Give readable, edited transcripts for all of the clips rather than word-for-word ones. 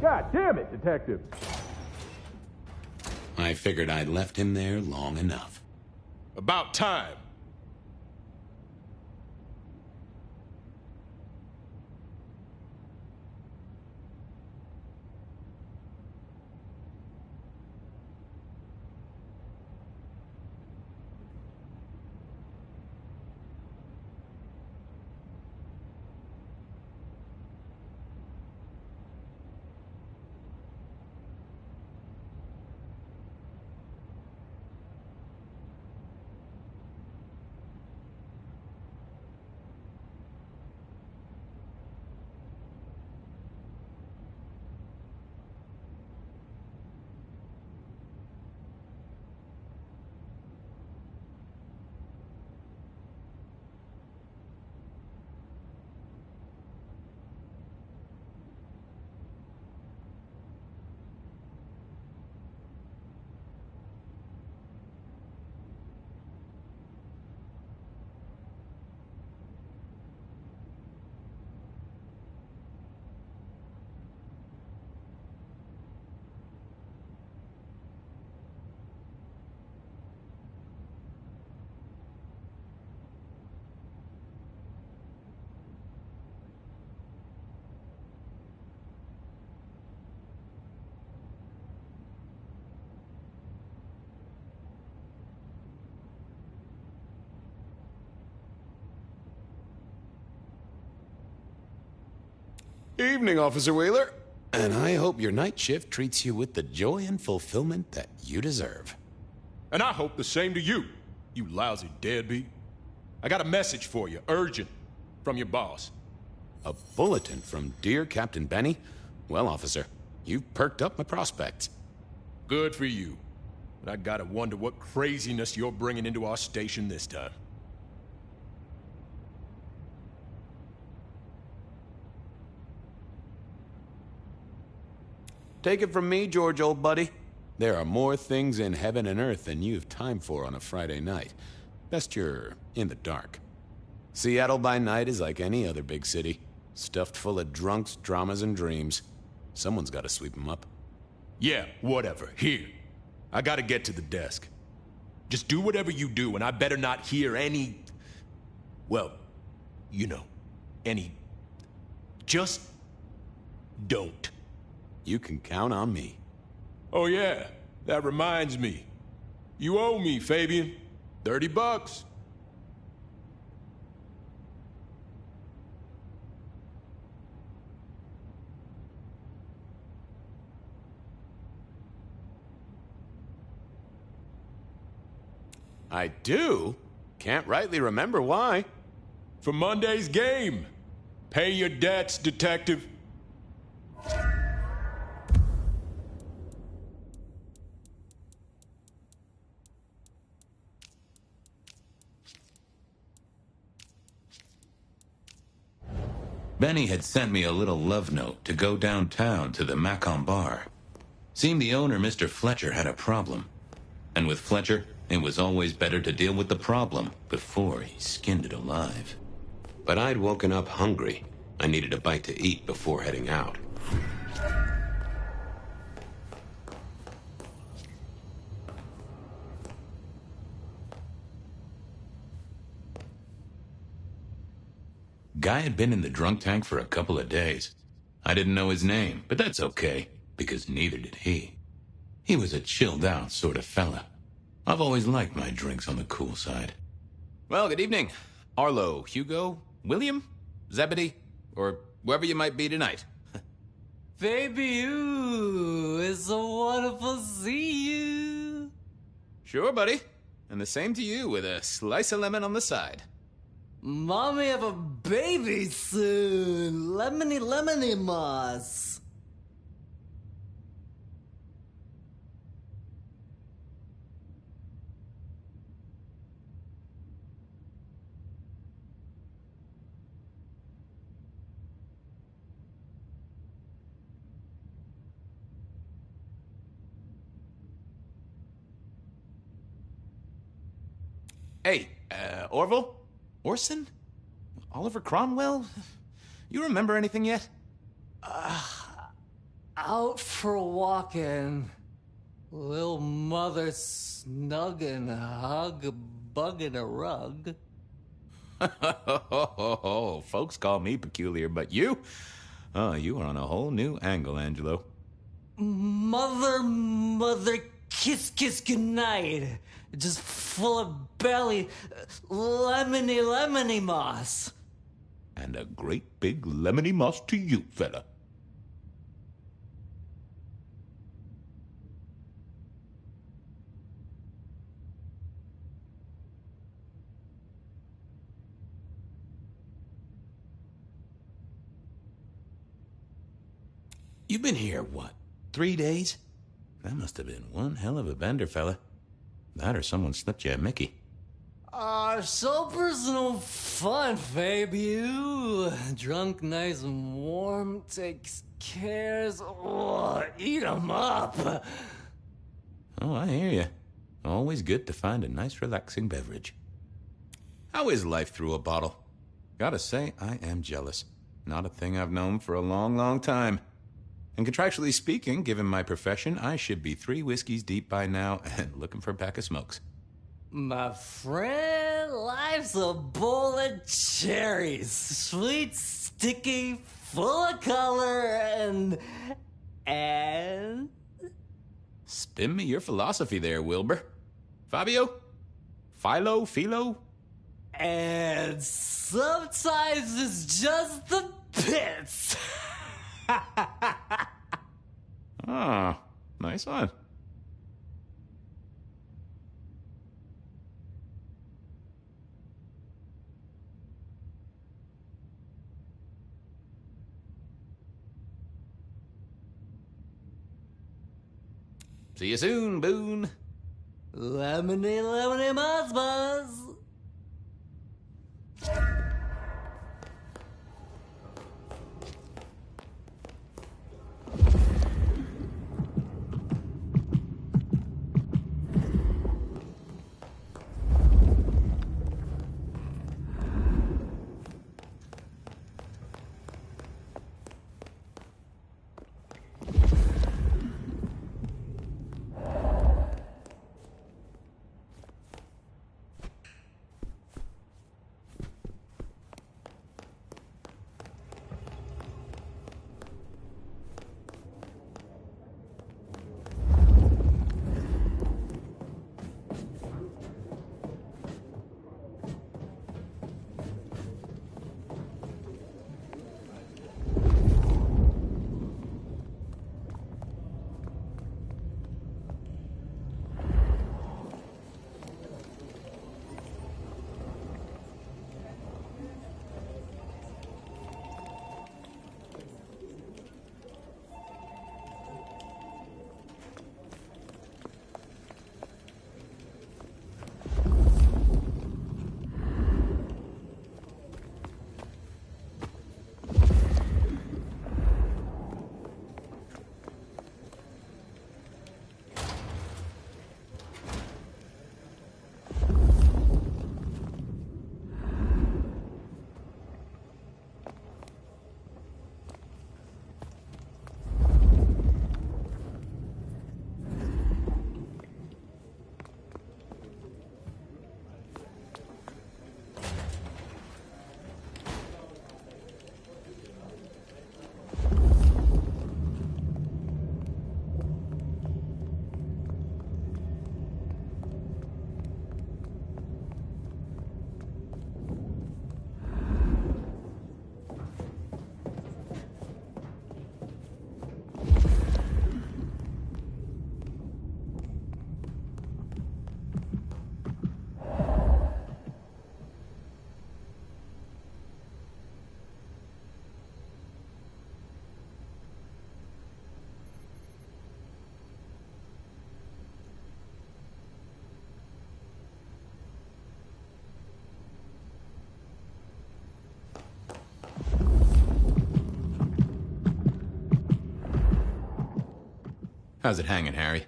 God damn it, Detective. I figured I'd left him there long enough. About time. Evening, Officer Wheeler. And I hope your night shift treats you with the joy and fulfillment that you deserve. And I hope the same to you, you lousy deadbeat. I got a message for you, urgent, from your boss. A bulletin from dear Captain Benny? Well, officer, you've perked up my prospects. Good for you. But I gotta wonder what craziness you're bringing into our station this time. Take it from me, George, old buddy. There are more things in heaven and earth than you've time for on a Friday night. Best you're in the dark. Seattle by night is like any other big city. Stuffed full of drunks, dramas, and dreams. Someone's gotta sweep them up. Yeah, whatever. Here. I gotta get to the desk. Just do whatever you do, and I better not hear any... Well, you know, any... Just... don't. You can count on me. Oh yeah, that reminds me. You owe me, Fabian. $30. I do? Can't rightly remember why. For Monday's game. Pay your debts, detective. Benny had sent me a little love note to go downtown to the Macon bar. Seemed the owner, Mr. Fletcher, had a problem. And with Fletcher, it was always better to deal with the problem before he skinned it alive. But I'd woken up hungry. I needed a bite to eat before heading out. Guy had been in the drunk tank for a couple of days. I didn't know his name, but that's okay, because neither did he. He was a chilled-out sort of fella. I've always liked my drinks on the cool side. Well, good evening. Arlo, Hugo, William, Zebedee, or wherever you might be tonight. Baby, ooh, it's so wonderful to see you. Sure, buddy. And the same to you with a slice of lemon on the side. Mommy have a baby soon. Lemony, lemony moss. Hey, Orville? Orson? Oliver Cromwell? You remember anything yet? I out for walking. Little mother snuggin', bugging a rug. Folks call me peculiar, but you? Oh, you are on a whole new angle, Angelo. Mother, kiss goodnight. Just full of belly, lemony moss. And a great big lemony moss to you, fella. You've been here, what, 3 days? That must have been one hell of a bender, fella. That or someone slipped you a Mickey. So personal fun, Fabiu. Drunk, nice and warm, takes cares. Oh, eat 'em up. Oh, I hear you. Always good to find a nice, relaxing beverage. How is life through a bottle? Gotta say, I am jealous. Not a thing I've known for a long, long time. And contractually speaking, given my profession, I should be 3 whiskeys deep by now and looking for a pack of smokes. My friend, life's a bowl of cherries. Sweet, sticky, full of color, and... Spin me your philosophy there, Wilbur. Fabio? Philo? And sometimes it's just the pits. Ah, nice one. See you soon, Boone. Lemony buzz. How's it hanging, Harry?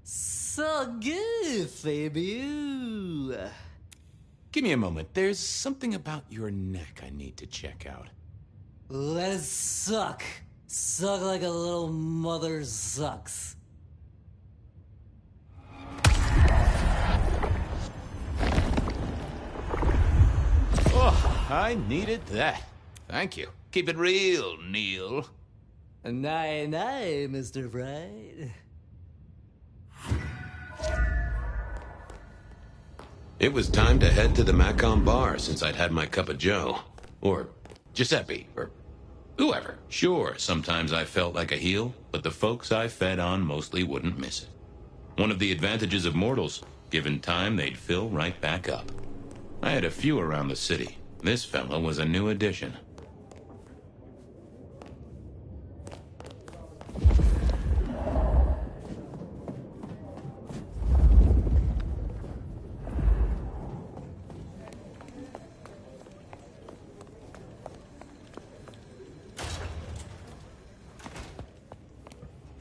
So good, Fabiu. Give me a moment. There's something about your neck I need to check out. Let it suck. Suck like a little mother sucks. Oh, I needed that. Thank you. Keep it real, Neil. Nay, nay, Mr. Bright. It was time to head to the Macon bar since I'd had my cup of joe. Or Giuseppe, or whoever. Sure, sometimes I felt like a heel, but the folks I fed on mostly wouldn't miss it. One of the advantages of mortals, given time, they'd fill right back up. I had a few around the city. This fella was a new addition.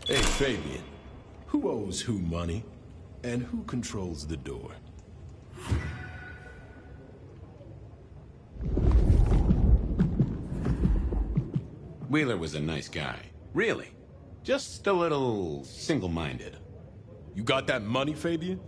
Hey, Fabian. Who owes who money? And who controls the door? Wheeler was a nice guy. Really. Just a little single-minded. You got that money, Fabian?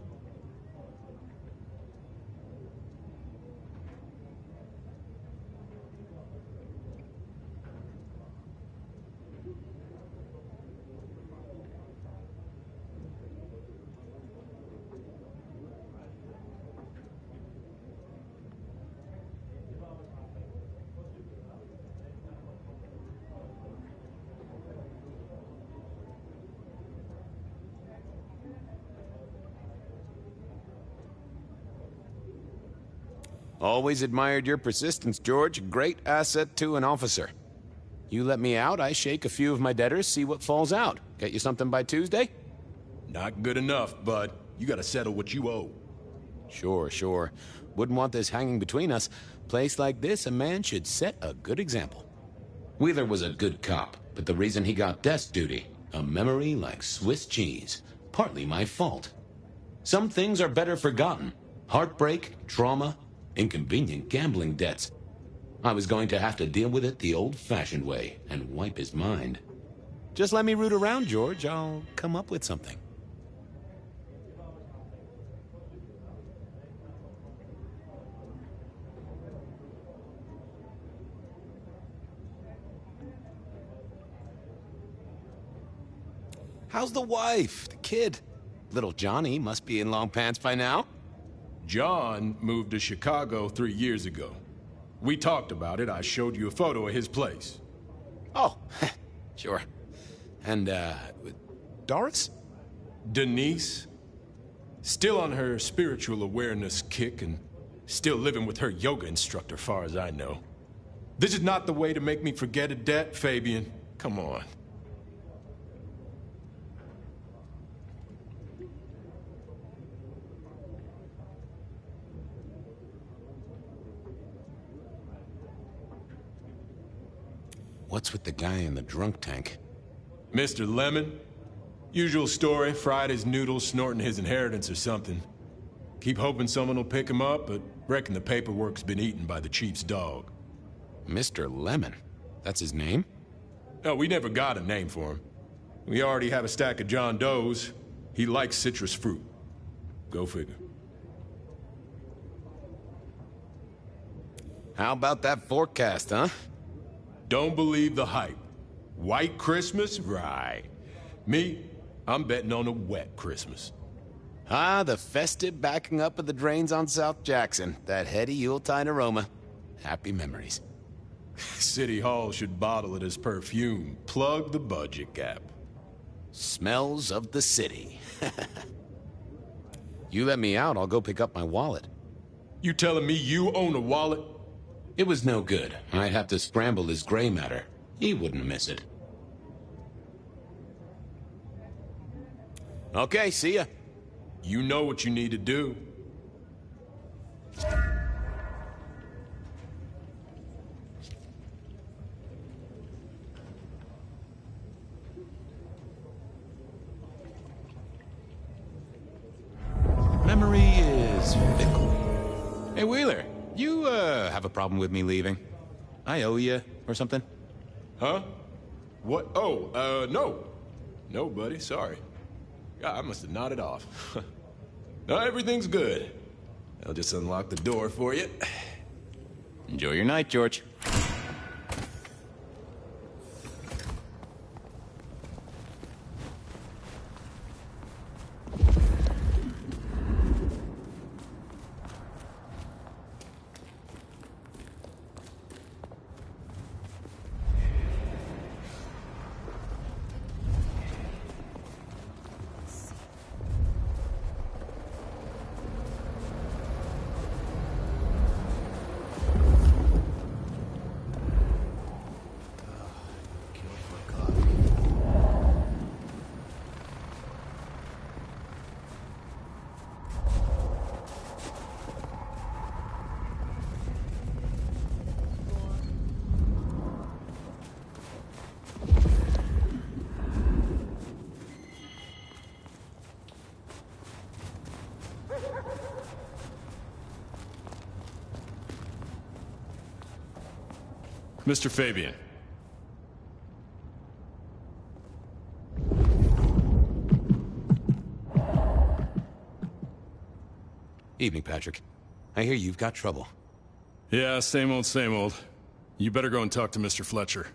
Always admired your persistence, George. Great asset to an officer. You let me out, I shake a few of my debtors, see what falls out. Get you something by Tuesday? Not good enough, bud. You gotta settle what you owe. Sure, sure. Wouldn't want this hanging between us. Place like this, a man should set a good example. Wheeler was a good cop, but the reason he got desk duty, a memory like Swiss cheese. Partly my fault. Some things are better forgotten. Heartbreak, trauma, inconvenient gambling debts. I was going to have to deal with it the old-fashioned way and wipe his mind. Just let me root around, George. I'll come up with something. How's the wife? The kid? Little Johnny must be in long pants by now. John moved to Chicago 3 years ago. We talked about it. I showed you a photo of his place. Oh, sure. And, Doris? Denise? Still on her spiritual awareness kick and still living with her yoga instructor, far as I know. This is not the way to make me forget a debt, Fabian. Come on. What's with the guy in the drunk tank? Mr. Lemon? Usual story, fried his noodles, snorting his inheritance or something. Keep hoping someone will pick him up, but reckon the paperwork's been eaten by the chief's dog. Mr. Lemon? That's his name? No, we never got a name for him. We already have a stack of John Doe's. He likes citrus fruit. Go figure. How about that forecast, huh? Don't believe the hype. White Christmas? Right. Me, I'm betting on a wet Christmas. Ah, the festive backing up of the drains on South Jackson. That heady Yuletide aroma. Happy memories. City Hall should bottle it as perfume. Plug the budget gap. Smells of the city. You let me out, I'll go pick up my wallet. You telling me you own a wallet? It was no good. I'd have to scramble his gray matter. He wouldn't miss it. Okay, see ya. You know what you need to do. Memory is fickle. Hey, Wheeler, you, have a problem with me leaving? I owe you, or something? Huh? What? Oh, no. No, buddy, sorry. God, I must have nodded off. No, everything's good. I'll just unlock the door for you. Enjoy your night, George. Mr. Fabian. Evening, Patrick. I hear you've got trouble. Yeah, same old, same old. You better go and talk to Mr. Fletcher.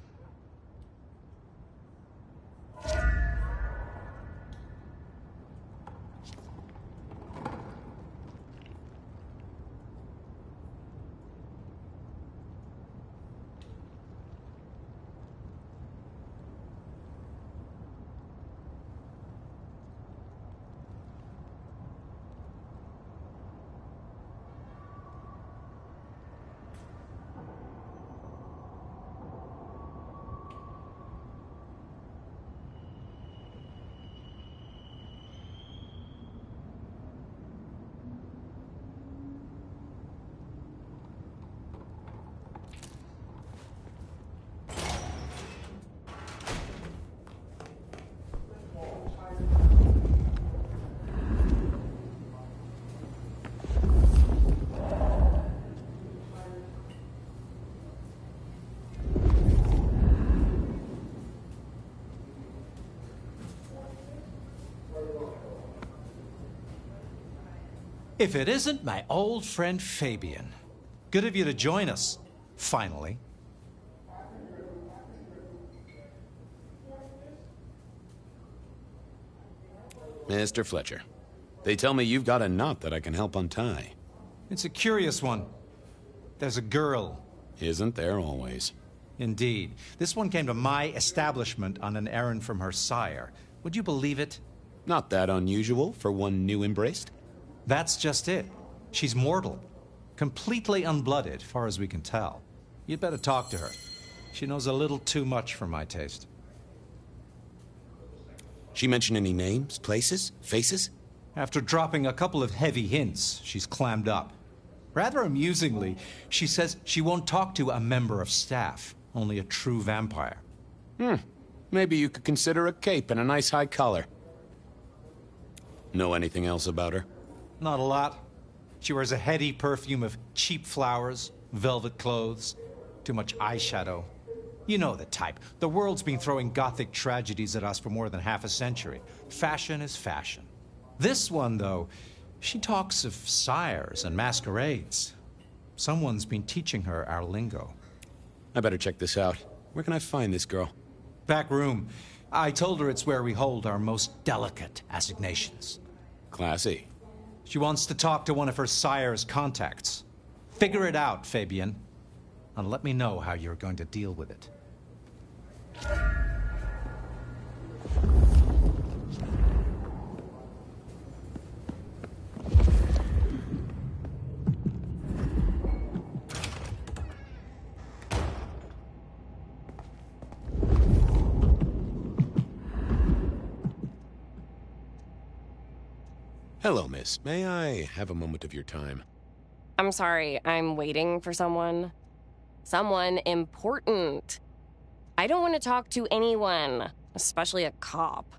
If it isn't my old friend Fabian. Good of you to join us, finally. Mr. Fletcher, they tell me you've got a knot that I can help untie. It's a curious one. There's a girl. Isn't there always? Indeed. This one came to my establishment on an errand from her sire. Would you believe it? Not that unusual for one new embraced. That's just it. She's mortal. Completely unblooded, far as we can tell. You'd better talk to her. She knows a little too much for my taste. She mention any names, places, faces? After dropping a couple of heavy hints, she's clammed up. Rather amusingly, she says she won't talk to a member of staff, only a true vampire. Maybe you could consider a cape and a nice high collar. Know anything else about her? Not a lot. She wears a heady perfume of cheap flowers, velvet clothes, too much eyeshadow. You know the type. The world's been throwing gothic tragedies at us for more than half a century. Fashion is fashion. This one, though, she talks of sires and masquerades. Someone's been teaching her our lingo. I better check this out. Where can I find this girl? Back room. I told her it's where we hold our most delicate assignations. Classy. She wants to talk to one of her sire's contacts. Figure it out, Fabian, and let me know how you're going to deal with it. Hello, miss. May I have a moment of your time? I'm sorry, I'm waiting for someone. Someone important. I don't want to talk to anyone, especially a cop.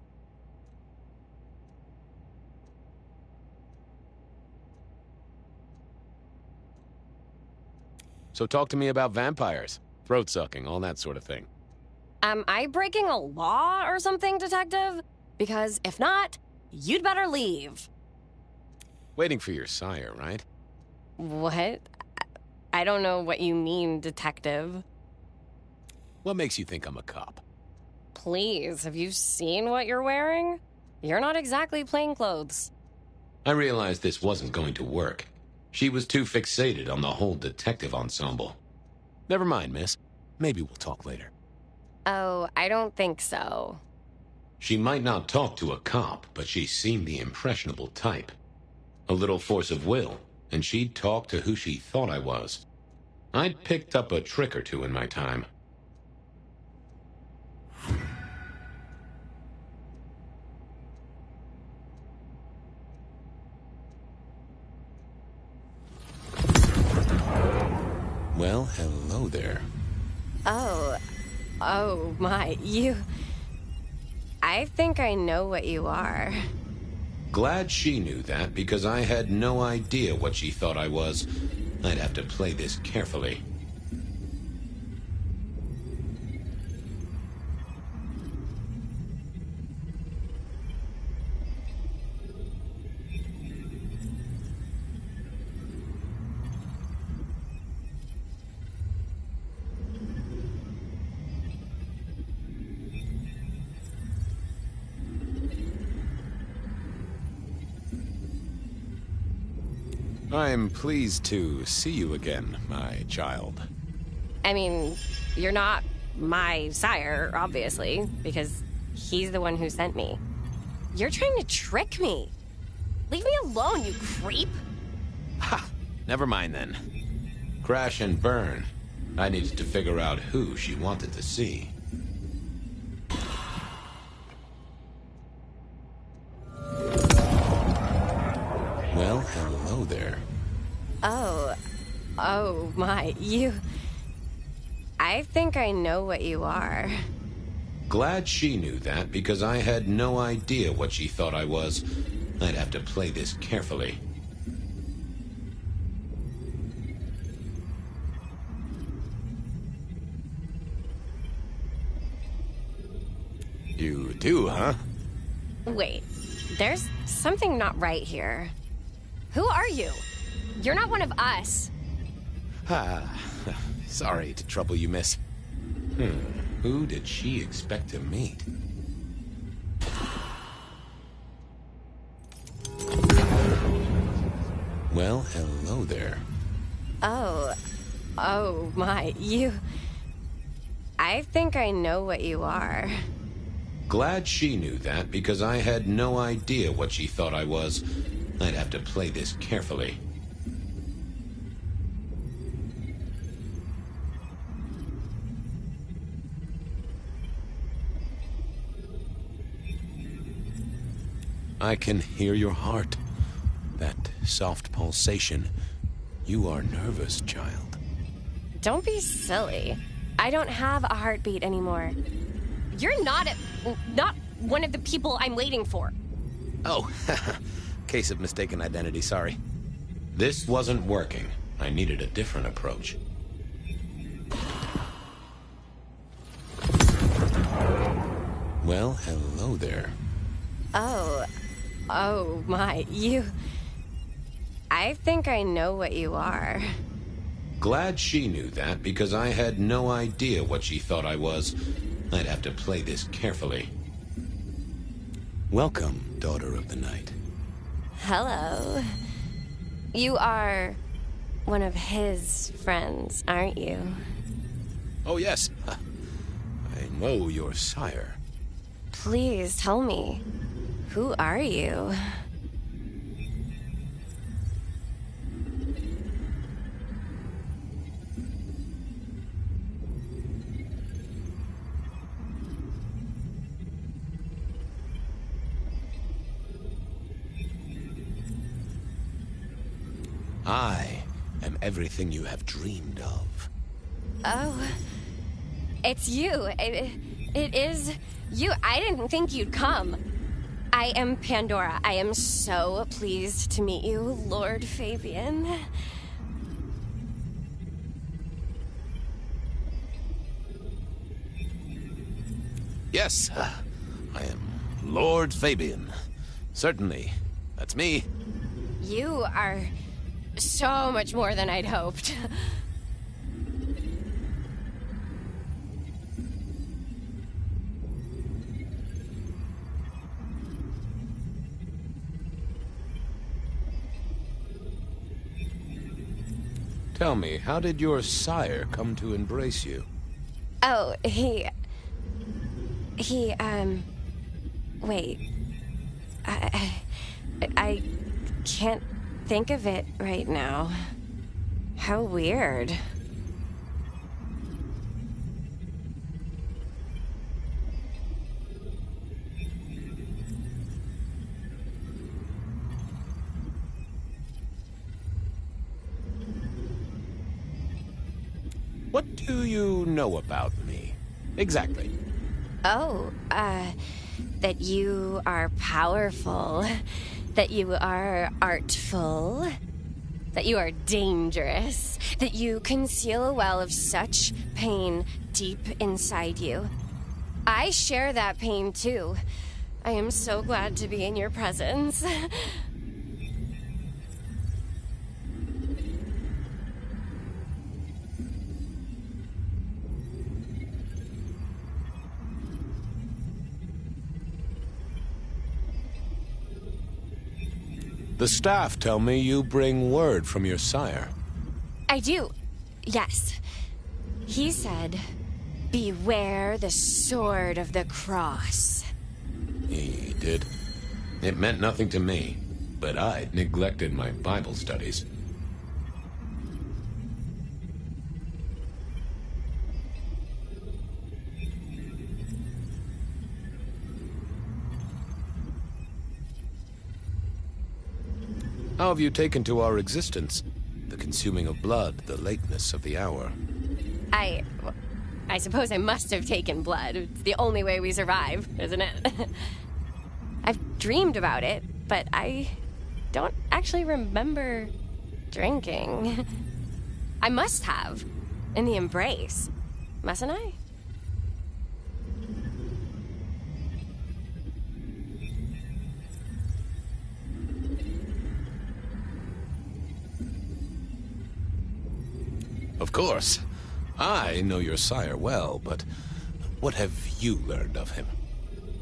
So talk to me about vampires, throat-sucking, all that sort of thing. Am I breaking a law or something, Detective? Because if not, you'd better leave. Waiting for your sire, right? What? I don't know what you mean, Detective. What makes you think I'm a cop? Please, have you seen what you're wearing? You're not exactly plainclothes. I realized this wasn't going to work. She was too fixated on the whole detective ensemble. Never mind, miss. Maybe we'll talk later. Oh, I don't think so. She might not talk to a cop, but she seemed the impressionable type. A little force of will, and she'd talk to who she thought I was. I'd picked up a trick or two in my time. Well, hello there. Oh my, you... I think I know what you are. Glad she knew that, because I had no idea what she thought I was. I'd have to play this carefully. I'm pleased to see you again, my child. I mean, you're not my sire, obviously, because he's the one who sent me. You're trying to trick me. Leave me alone, you creep. Ha! Never mind then. Crash and burn. I needed to figure out who she wanted to see. Well, hello there. Oh my, you... I think I know what you are. Glad she knew that, because I had no idea what she thought I was. I'd have to play this carefully. You do, huh? Wait, there's something not right here. Who are you? You're not one of us. Sorry to trouble you, miss. Who did she expect to meet? Well, hello there. Oh my, you... I think I know what you are. Glad she knew that, because I had no idea what she thought I was. I'd have to play this carefully. I can hear your heart. That soft pulsation. You are nervous, child. Don't be silly. I don't have a heartbeat anymore. You're not one of the people I'm waiting for. Oh, case of mistaken identity, sorry. This wasn't working. I needed a different approach. Well, hello there. Oh my, you... I think I know what you are. Glad she knew that, because I had no idea what she thought I was. I'd have to play this carefully. Welcome, daughter of the night. Hello. You are one of his friends, aren't you? Oh, yes. I know your sire. Please tell me, who are you? I am everything you have dreamed of. Oh, it's you. It is you. I didn't think you'd come. I am Pandora. I am so pleased to meet you, Lord Fabian. Yes, I am Lord Fabian. Certainly. That's me. You are so much more than I'd hoped. Tell me, how did your sire come to embrace you? Oh, wait. I can't think of it right now. How weird. What do you know about me? Exactly. Oh, that you are powerful, that you are artful, that you are dangerous, that you conceal a well of such pain deep inside you. I share that pain too. I am so glad to be in your presence. The staff tell me you bring word from your sire. I do. Yes. He said, "Beware the sword of the cross." He did. It meant nothing to me, but I neglected my Bible studies. How have you taken to our existence? The consuming of blood, the lateness of the hour. I suppose I must have taken blood. It's the only way we survive, isn't it? I've dreamed about it, but I don't actually remember drinking. I must have. In the embrace. Mustn't I? Of course. I know your sire well, but what have you learned of him?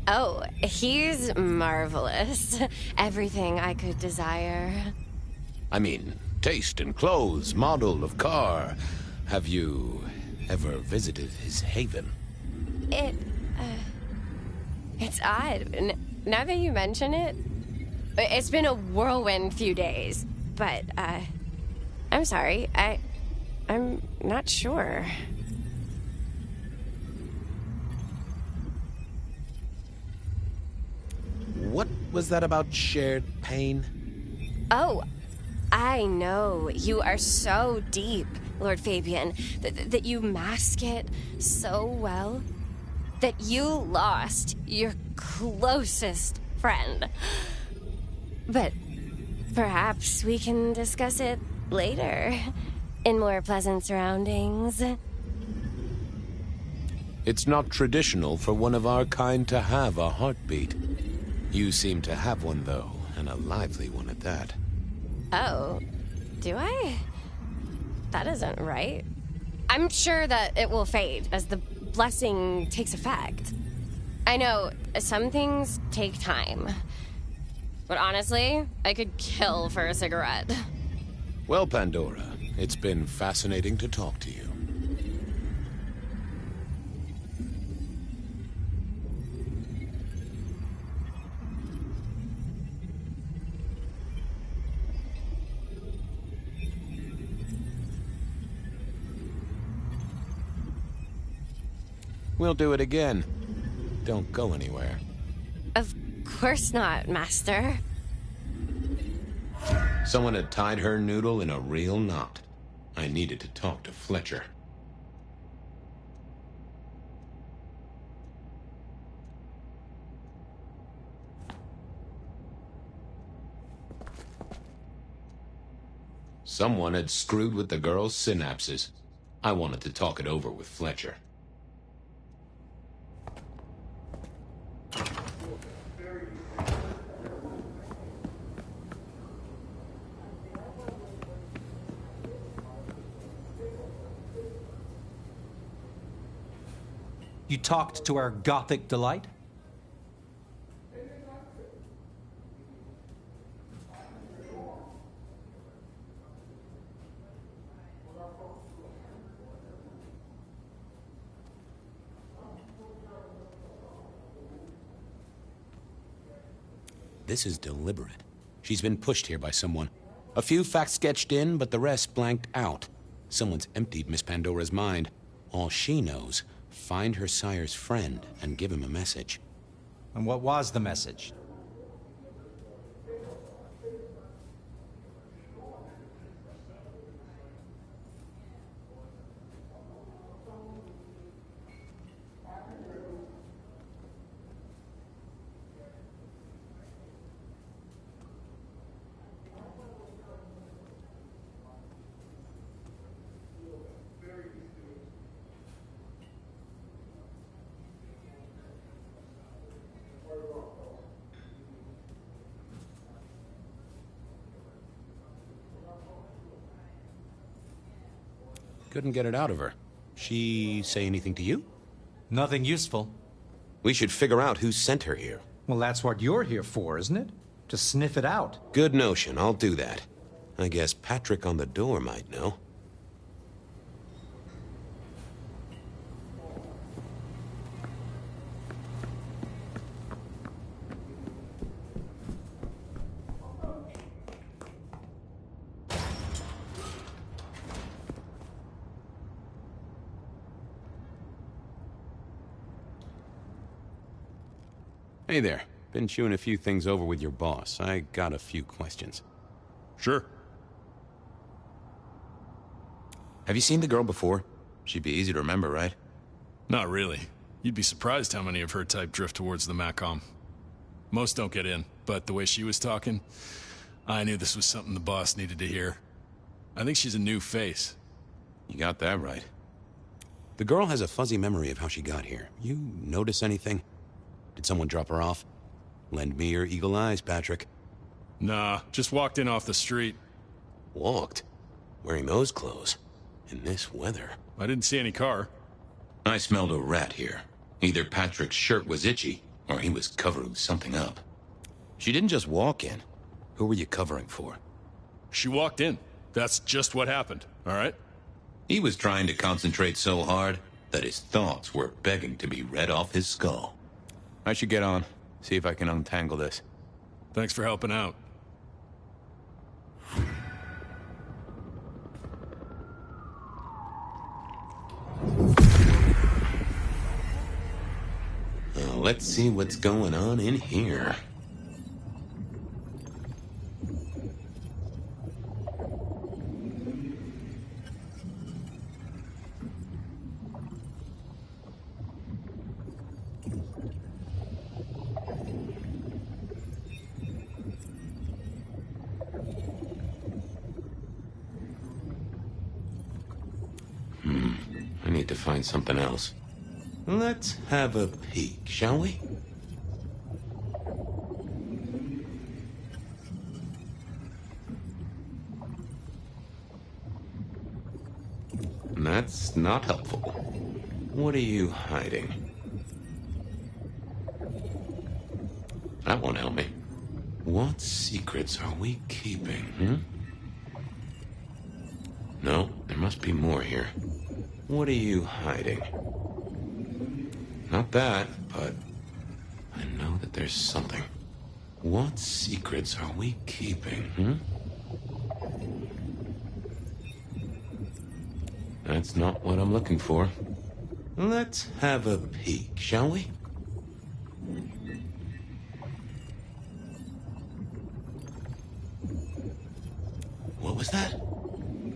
Oh, he's marvelous. Everything I could desire. I mean, taste in clothes, model of car. Have you ever visited his haven? It's odd. Now that you mention it, it's been a whirlwind few days. But, I'm sorry. I'm not sure. What was that about shared pain? Oh, I know. You are so deep, Lord Fabian, that you mask it so well. That you lost your closest friend. But perhaps we can discuss it later. In more pleasant surroundings. It's not traditional for one of our kind to have a heartbeat. You seem to have one, though, and a lively one at that. Oh, do I? That isn't right. I'm sure that it will fade as the blessing takes effect. I know, some things take time. But honestly, I could kill for a cigarette. Well, Pandora, it's been fascinating to talk to you. We'll do it again. Don't go anywhere. Of course not, Master. Someone had tied her noodle in a real knot. I needed to talk to Fletcher. Someone had screwed with the girl's synapses. I wanted to talk it over with Fletcher. You talked to our Gothic delight? This is deliberate. She's been pushed here by someone. A few facts sketched in, but the rest blanked out. Someone's emptied Miss Pandora's mind. All she knows, find her sire's friend and give him a message. And what was the message? Couldn't get it out of her. She say anything to you? Nothing useful. We should figure out who sent her here. Well, that's what you're here for, isn't it? To sniff it out. Good notion, I'll do that. I guess Patrick on the door might know. Hey there. Been chewing a few things over with your boss. I got a few questions. Sure. Have you seen the girl before? She'd be easy to remember, right? Not really. You'd be surprised how many of her type drift towards the Macom. Most don't get in, but the way she was talking, I knew this was something the boss needed to hear. I think she's a new face. You got that right. The girl has a fuzzy memory of how she got here. You notice anything? Did someone drop her off? Lend me your eagle eyes, Patrick. Nah, just walked in off the street. Walked? Wearing those clothes? In this weather? I didn't see any car. I smelled a rat here. Either Patrick's shirt was itchy, or he was covering something up. She didn't just walk in. Who were you covering for? She walked in. That's just what happened, all right? He was trying to concentrate so hard that his thoughts were begging to be read off his skull. I should get on. See if I can untangle this. Thanks for helping out. Let's see what's going on in here. I need to find something else. Let's have a peek, shall we? That's not helpful. What are you hiding? That won't help me. What secrets are we keeping, No, there must be more here. What are you hiding? Not that, but I know that there's something. What secrets are we keeping, That's not what I'm looking for. Let's have a peek, shall we? What was that?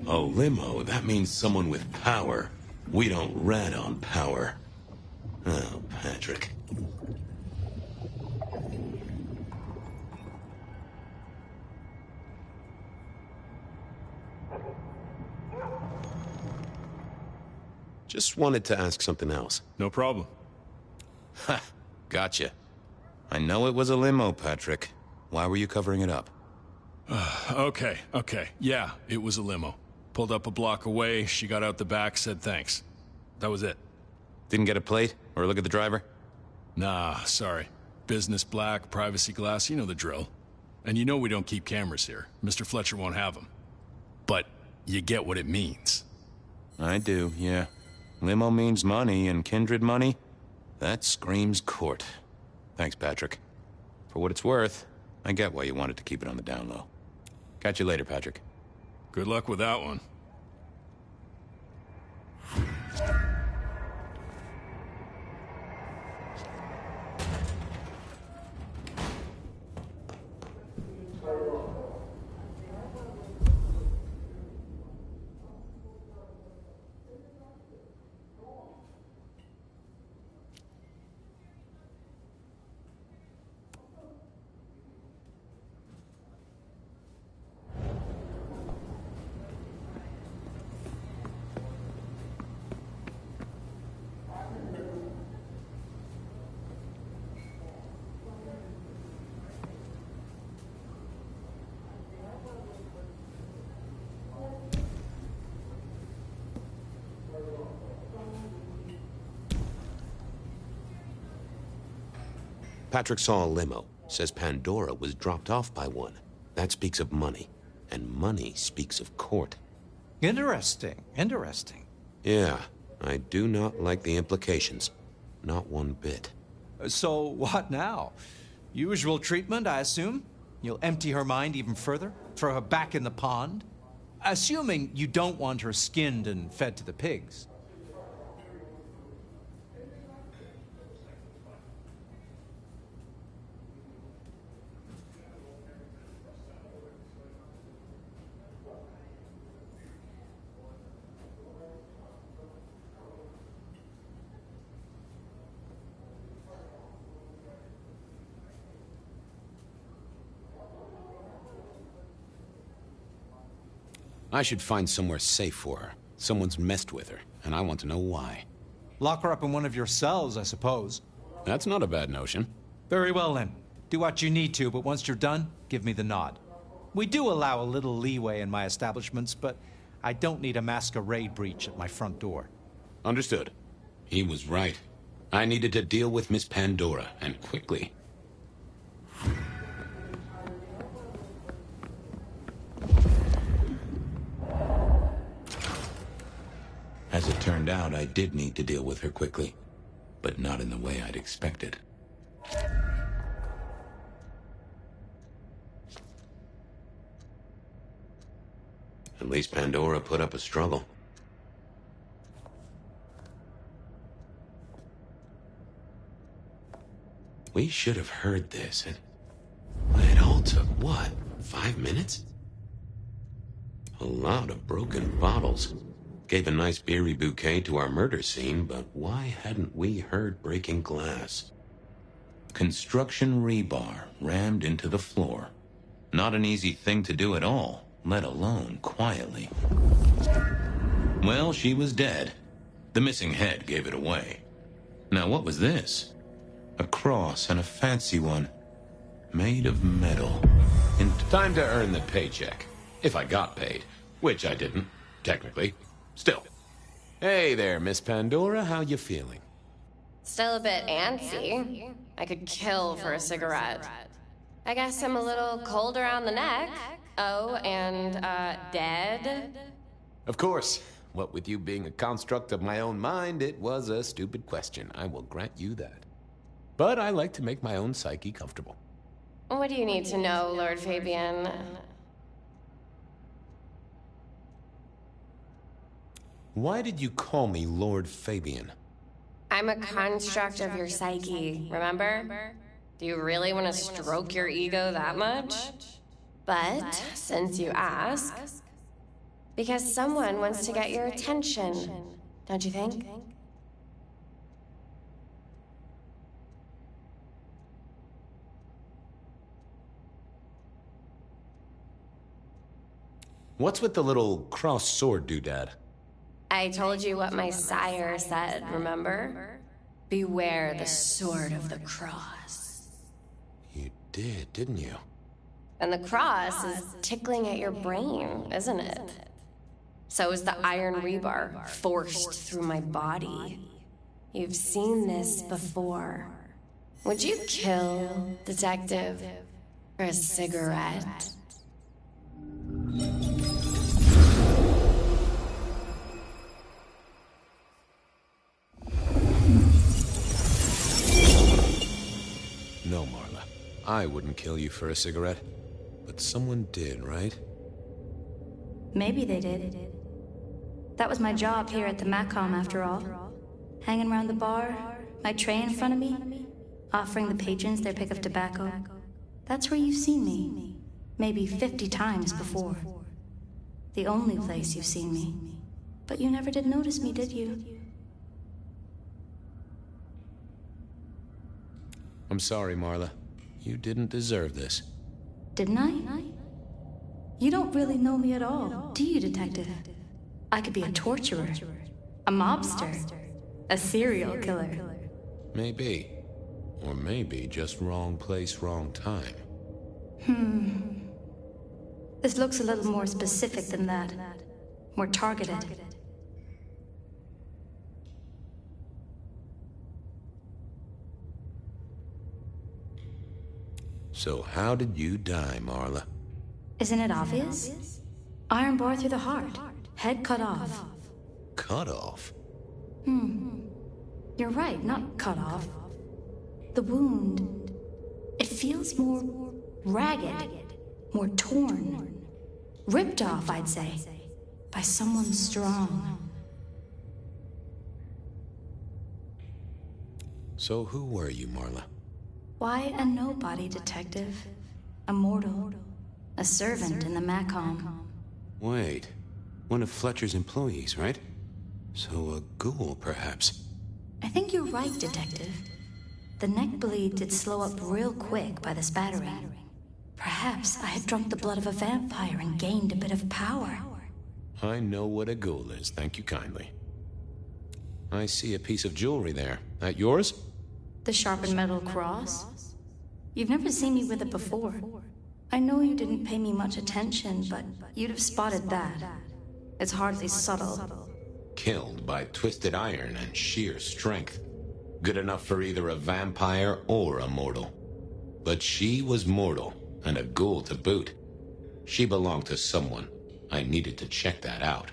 Oh, limo. That means someone with power. We don't rat on power. Oh, Patrick. Just wanted to ask something else. No problem. Ha! Gotcha. I know it was a limo, Patrick. Why were you covering it up? Okay. Yeah, it was a limo. Pulled up a block away, she got out the back, said thanks. That was it. Didn't get a plate or look at the driver? Nah, sorry. Business black, privacy glass, you know the drill. And you know we don't keep cameras here. Mr. Fletcher won't have them. But you get what it means. I do, yeah. Limo means money, and kindred money, that screams court. Thanks, Patrick. For what it's worth, I get why you wanted to keep it on the down low. Catch you later, Patrick. Good luck with that one. Patrick saw a limo. Says Pandora was dropped off by one. That speaks of money. And money speaks of court. Interesting. Interesting. Yeah, I do not like the implications. Not one bit. So what now? Usual treatment, I assume? You'll empty her mind even further? Throw her back in the pond? Assuming you don't want her skinned and fed to the pigs. I should find somewhere safe for her. Someone's messed with her, and I want to know why. Lock her up in one of your cells, I suppose. That's not a bad notion. Very well, then. Do what you need to, but once you're done, give me the nod. We do allow a little leeway in my establishments, but I don't need a masquerade breach at my front door. Understood. He was right. I needed to deal with Miss Pandora, and quickly. As it turned out, I did need to deal with her quickly, but not in the way I'd expected. At least Pandora put up a struggle. We should have heard this. It all took, what, 5 minutes? A lot of broken bottles. Gave a nice beery bouquet to our murder scene, but why hadn't we heard breaking glass? Construction rebar rammed into the floor. Not an easy thing to do at all, let alone quietly. Well, she was dead. The missing head gave it away. Now, what was this? A cross, and a fancy one. Made of metal. Time to earn the paycheck. If I got paid. Which I didn't, technically. Still. Hey there, Miss Pandora. How you feeling? Still a bit antsy. I could kill for a cigarette. I guess I'm a little cold around the neck. Oh, and, dead? Of course. What with you being a construct of my own mind, it was a stupid question. I will grant you that. But I like to make my own psyche comfortable. What do you need to know, Lord Fabian? Why did you call me Lord Fabian? I'm a construct of your psyche, remember? Do you really want to stroke your ego that much? But, since you ask, because someone wants to get your attention, don't you think? What's with the little cross sword doodad? I told you what my sire said, remember? Beware the sword of the cross. You did, didn't you? And the cross is tickling at your brain, isn't it? So is the iron rebar forced through my body. You've seen this before. Would you kill, Detective, for a cigarette? No, Marla. I wouldn't kill you for a cigarette. But someone did, right? Maybe they did. That was my job here at the Macom, after all. Hanging around the bar, my tray in front of me, offering the patrons their pick of tobacco. That's where you've seen me. Maybe 50 times before. The only place you've seen me. But you never did notice me, did you? I'm sorry, Marla. You didn't deserve this. Didn't I? You don't really know me at all, do you, Detective? I could be a torturer, a mobster, a serial killer. Maybe. Or maybe just wrong place, wrong time. This looks a little more specific than that. More targeted. So how did you die, Marla? Isn't it obvious? Iron bar through the heart. Head cut off. Cut off? You're right, not cut off. The wound, it feels more ragged, more torn. Ripped off, I'd say, by someone strong. So who were you, Marla? Why a nobody, Detective? A mortal. A servant in the Macom. Wait. One of Fletcher's employees, right? So a ghoul, perhaps. I think you're right, Detective. The neck bleed did slow up real quick by the spattering. Perhaps I had drunk the blood of a vampire and gained a bit of power. I know what a ghoul is, thank you kindly. I see a piece of jewelry there. That yours? The sharpened metal cross? You've never seen me with it before. I know you didn't pay me much attention, but you'd have spotted that. It's hardly subtle. Killed by twisted iron and sheer strength. Good enough for either a vampire or a mortal. But she was mortal, and a ghoul to boot. She belonged to someone. I needed to check that out.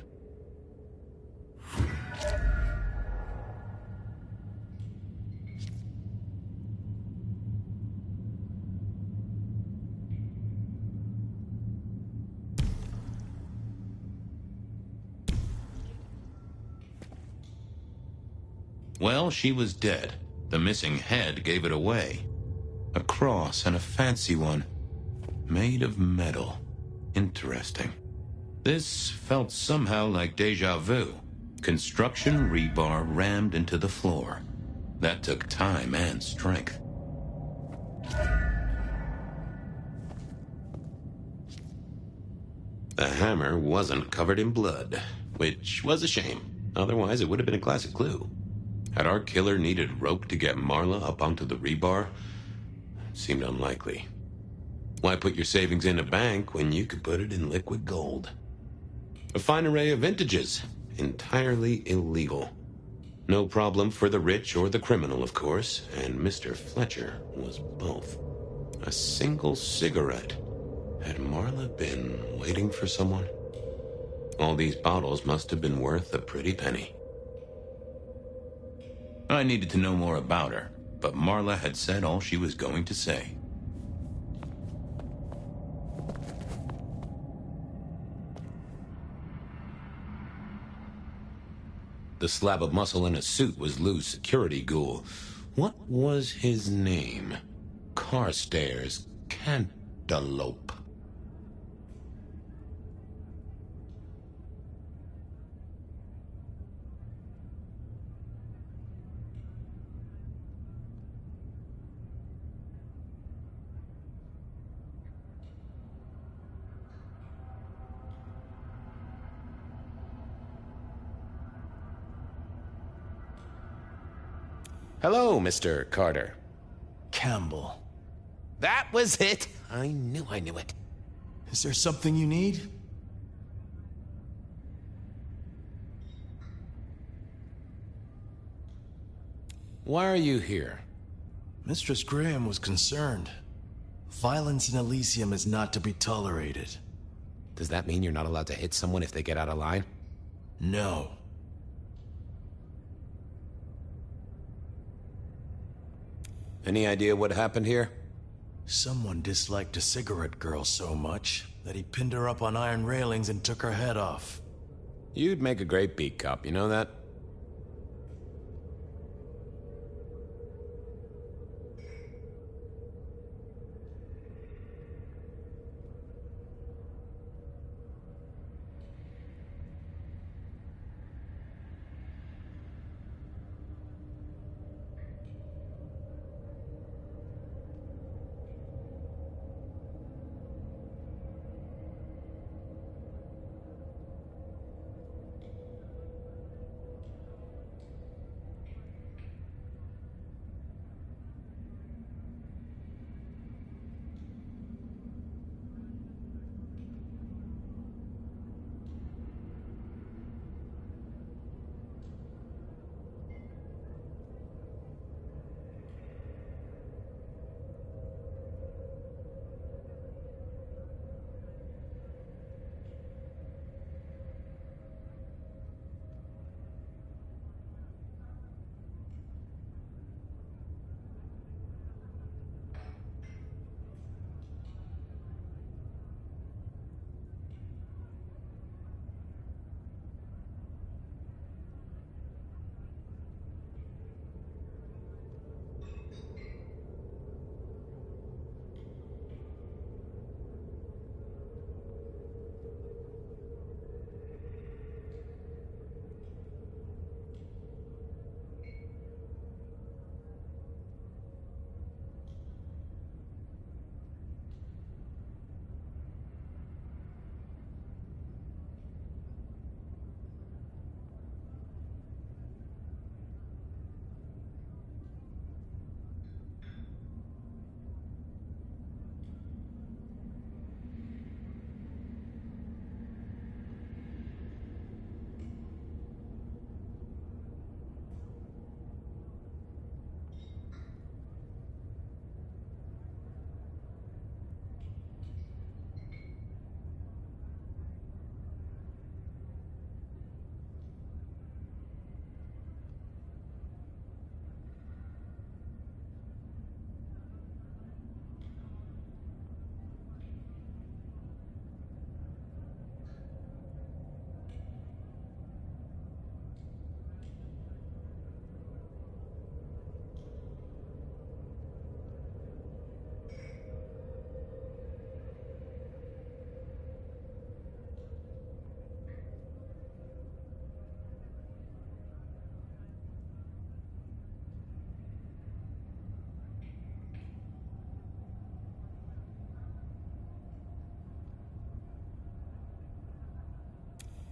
Well, she was dead. The missing head gave it away. A cross, and a fancy one. Made of metal. Interesting. This felt somehow like deja vu. Construction rebar rammed into the floor. That took time and strength. The hammer wasn't covered in blood, which was a shame. Otherwise, it would have been a classic clue. Had our killer needed rope to get Marla up onto the rebar? Seemed unlikely. Why put your savings in a bank when you could put it in liquid gold? A fine array of vintages. Entirely illegal. No problem for the rich or the criminal, of course, and Mr. Fletcher was both. A single cigarette. Had Marla been waiting for someone? All these bottles must have been worth a pretty penny. I needed to know more about her, but Marla had said all she was going to say. The slab of muscle in a suit was Lou's security ghoul. What was his name? Carstairs Cantaloupe. Hello, Mr. Carter. Campbell. That was it. I knew it. Is there something you need? Why are you here? Mistress Graham was concerned. Violence in Elysium is not to be tolerated. Does that mean you're not allowed to hit someone if they get out of line? No. Any idea what happened here? Someone disliked a cigarette girl so much that he pinned her up on iron railings and took her head off. You'd make a great beat cop, you know that?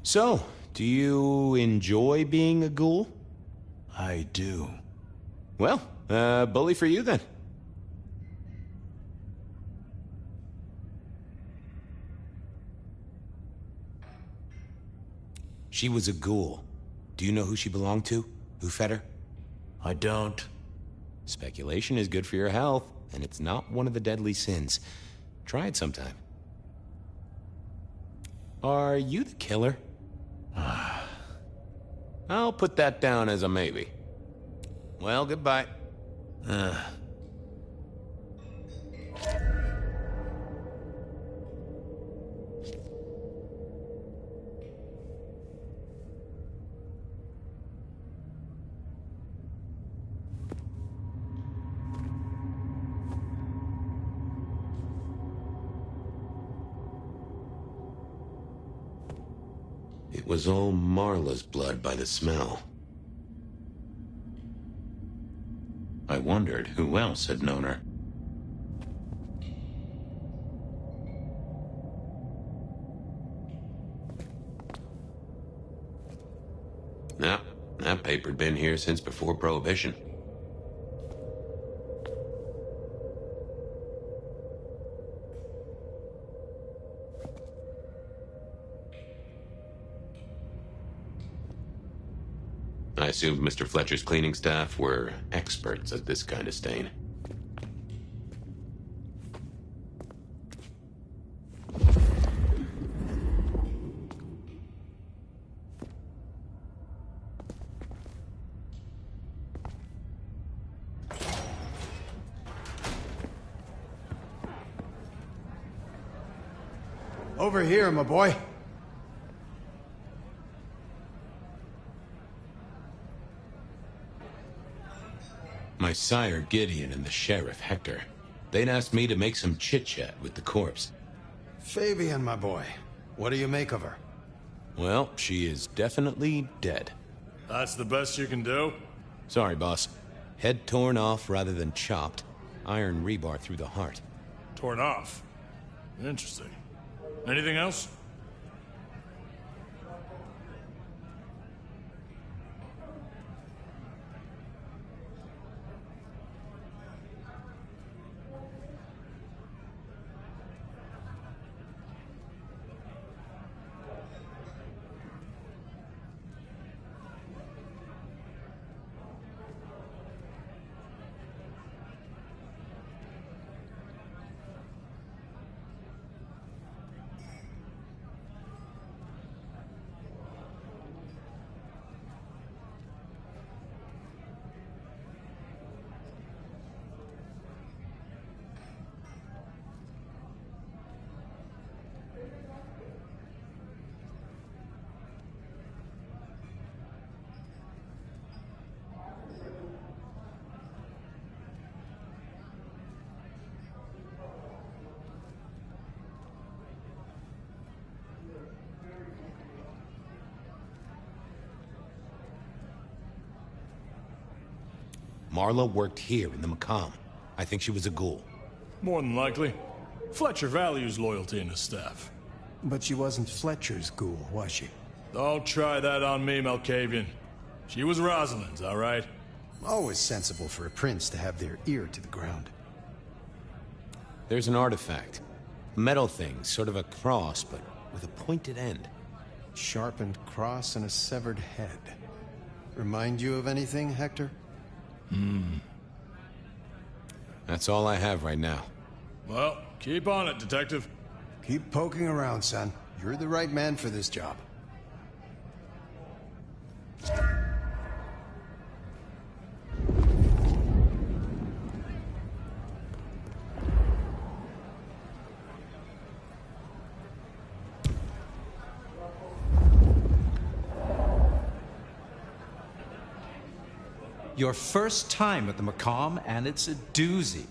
So, do you enjoy being a ghoul? I do. Well, bully for you then. She was a ghoul. Do you know who she belonged to? Who fed her? I don't. Speculation is good for your health, and it's not one of the deadly sins. Try it sometime. Are you the killer? I'll put that down as a maybe. Well, goodbye. It was all Marla's blood by the smell. I wondered who else had known her. Now, that paper'd been here since before Prohibition. I assumed Mr. Fletcher's cleaning staff were experts at this kind of stain. Over here, my boy. My sire, Gideon, and the sheriff, Hector. They'd asked me to make some chit-chat with the corpse. Fabian, my boy. What do you make of her? Well, she is definitely dead. That's the best you can do? Sorry, boss. Head torn off rather than chopped. Iron rebar through the heart. Torn off? Interesting. Anything else? Marla worked here in the Macomb. I think she was a ghoul. More than likely. Fletcher values loyalty in his staff. But she wasn't Fletcher's ghoul, was she? Don't try that on me, Malkavian. She was Rosalind's, all right? Always sensible for a prince to have their ear to the ground. There's an artifact. A metal thing, sort of a cross, but with a pointed end. Sharpened cross and a severed head. Remind you of anything, Hector? That's all I have right now. Well, keep on it, Detective. Keep poking around, son. You're the right man for this job. Your first time at the Macomb, and it's a doozy.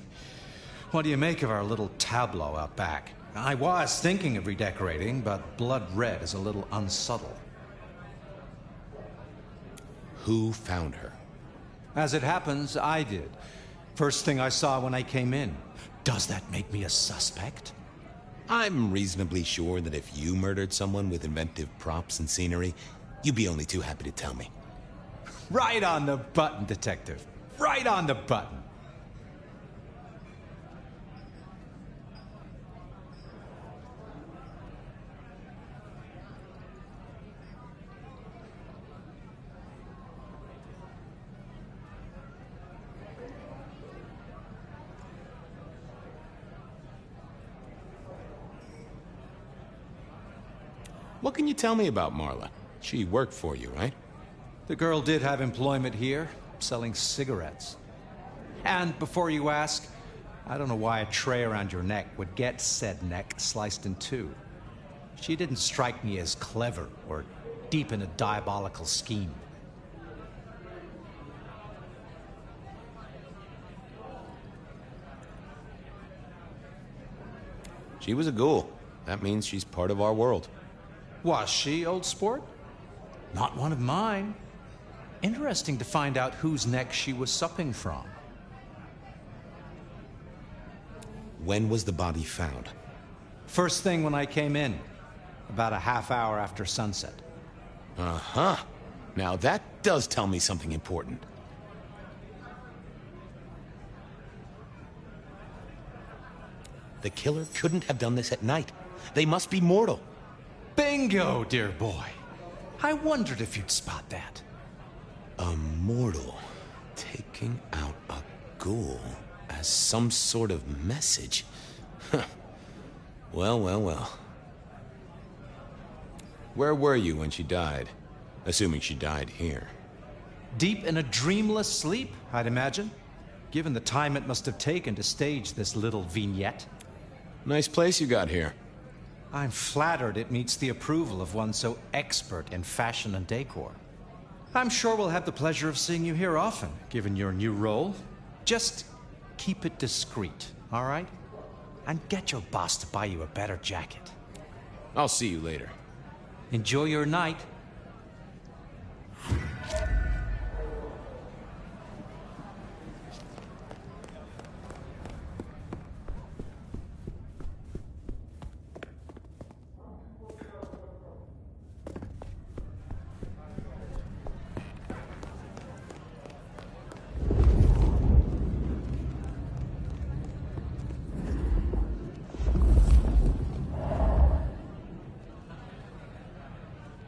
What do you make of our little tableau out back? I was thinking of redecorating, but blood red is a little unsubtle. Who found her? As it happens, I did. First thing I saw when I came in. Does that make me a suspect? I'm reasonably sure that if you murdered someone with inventive props and scenery, you'd be only too happy to tell me. Right on the button, Detective. Right on the button. What can you tell me about Marla? She worked for you, right? The girl did have employment here, selling cigarettes. And before you ask, I don't know why a tray around your neck would get said neck sliced in two. She didn't strike me as clever or deep in a diabolical scheme. She was a ghoul. That means she's part of our world. Was she, old sport? Not one of mine. Interesting to find out whose neck she was supping from. When was the body found? First thing when I came in, about a half hour after sunset. Uh-huh. Now that does tell me something important. The killer couldn't have done this at night. They must be mortal. Bingo, dear boy. I wondered if you'd spot that. A mortal taking out a ghoul as some sort of message. Huh. Well, well, well. Where were you when she died? Assuming she died here. Deep in a dreamless sleep, I'd imagine, given the time it must have taken to stage this little vignette. Nice place you got here. I'm flattered it meets the approval of one so expert in fashion and decor. I'm sure we'll have the pleasure of seeing you here often, given your new role. Just keep it discreet, all right? And get your boss to buy you a better jacket. I'll see you later. Enjoy your night.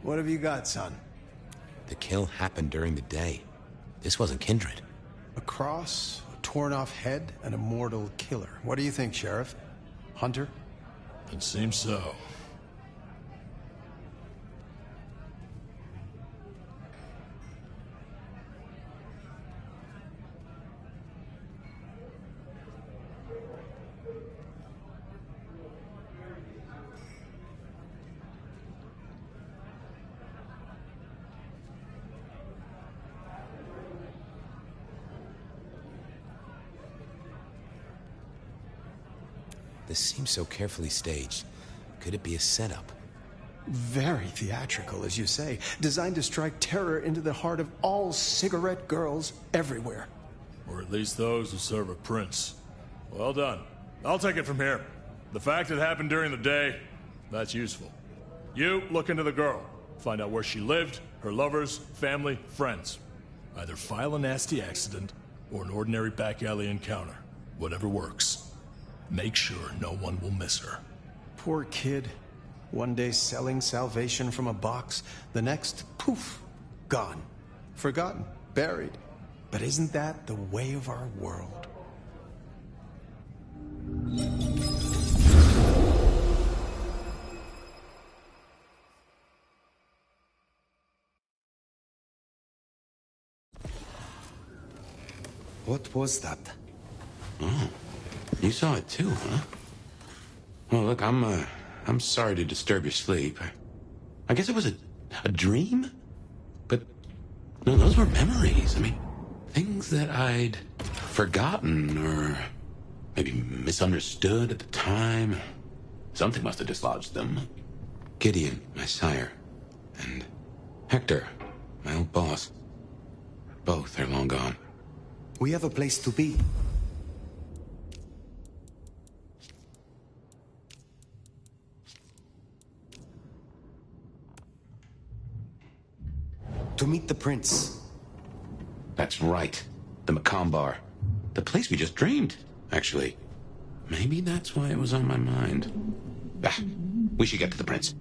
What have you got, son? The kill happened during the day. This wasn't kindred. A cross, a torn-off head, and a mortal killer. What do you think, Sheriff? Hunter? It seems so. This seems so carefully staged. Could it be a setup? Very theatrical, as you say. Designed to strike terror into the heart of all cigarette girls everywhere. Or at least those who serve a prince. Well done. I'll take it from here. The fact it happened during the day, that's useful. You look into the girl. Find out where she lived, her lovers, family, friends. Either file a nasty accident or an ordinary back alley encounter. Whatever works. Make sure no one will miss her. Poor kid. One day selling salvation from a box, the next, poof, gone. Forgotten, buried. But isn't that the way of our world? What was that? Oh, you saw it too, huh? Well, look, I'm sorry to disturb your sleep. I guess it was a dream? But, no, those were memories. I mean, things that I'd forgotten or maybe misunderstood at the time. Something must have dislodged them. Gideon, my sire, and Hector, my old boss. Both are long gone. We have a place to be. To meet the prince. That's right. The Macomb. The place we just dreamed, actually. Maybe that's why it was on my mind. Ah, we should get to the prince.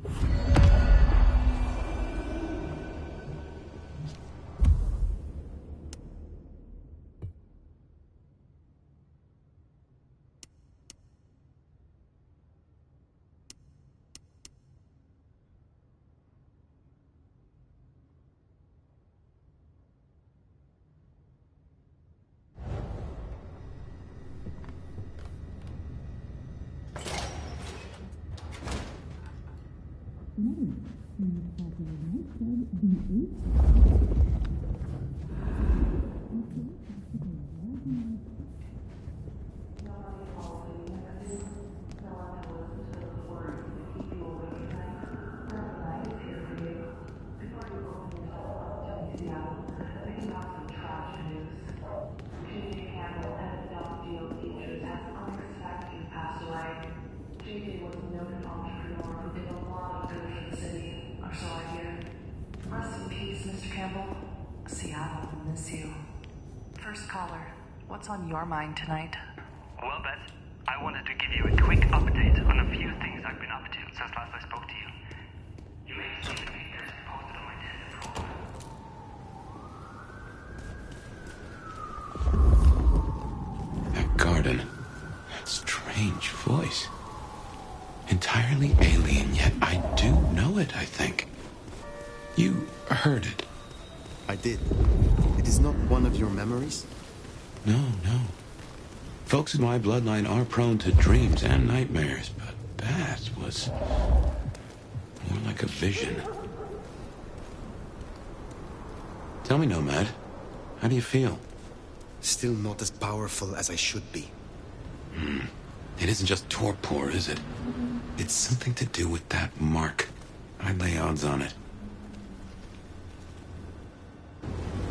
What's on your mind tonight? Well, Beth, I wanted to give you a quick update on a few things I've been up to since last I spoke to you. You may have seen the pictures posted on my desk. And yet I do know it, I think. You heard it. I did. It is not one of your memories? No, no. Folks in my bloodline are prone to dreams and nightmares, but that was more like a vision. Tell me, Nomad, how do you feel? Still not as powerful as I should be. It isn't just torpor, is it? It's something to do with that mark. I'd lay odds on it.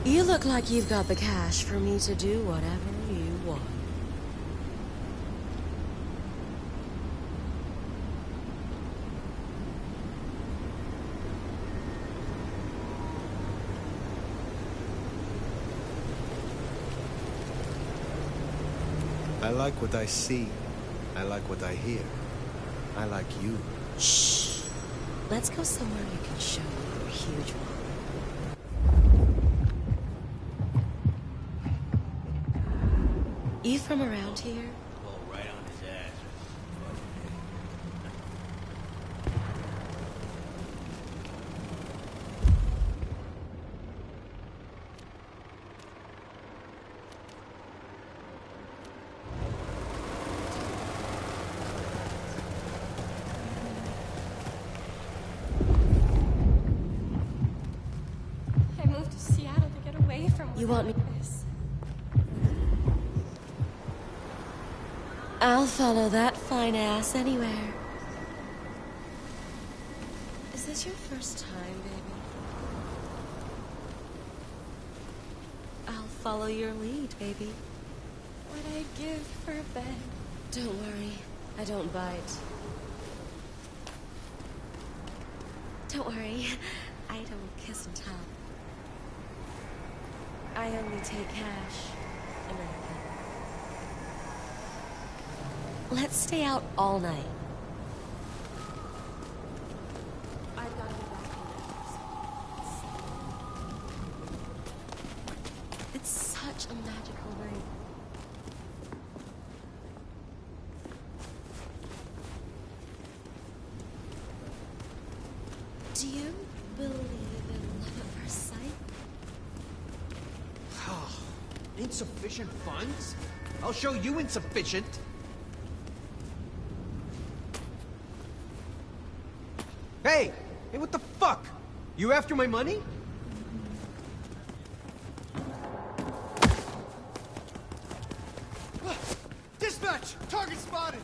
You look like you've got the cash for me to do whatever you want. I like what I see. I like what I hear. I like you. Shh. Let's go somewhere you can show your huge one. You from around here? Well, right on his ass. I moved to Seattle to get away from You want me? this. I'll follow that fine ass anywhere. Is this your first time, baby? I'll follow your lead, baby. What I'd give for a bed. Don't worry, I don't bite. Don't worry, I don't kiss and tell. I only take cash, American. Let's stay out all night. I've got to be back in. It's such a magical night. Do you believe in love at first sight? Insufficient funds? I'll show you insufficient. Hey! Hey, what the fuck? You after my money? Dispatch! Target spotted!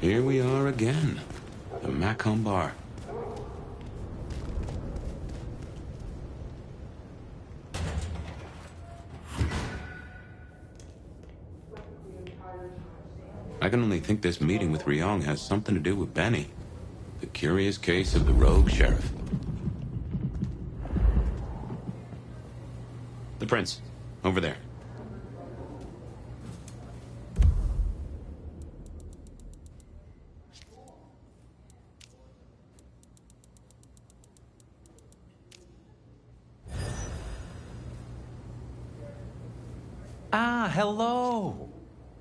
Here we are again. The Macomb Bar. I can only think this meeting with Ryong has something to do with Benny. The curious case of the rogue sheriff. The prince. Over there. Ah, hello.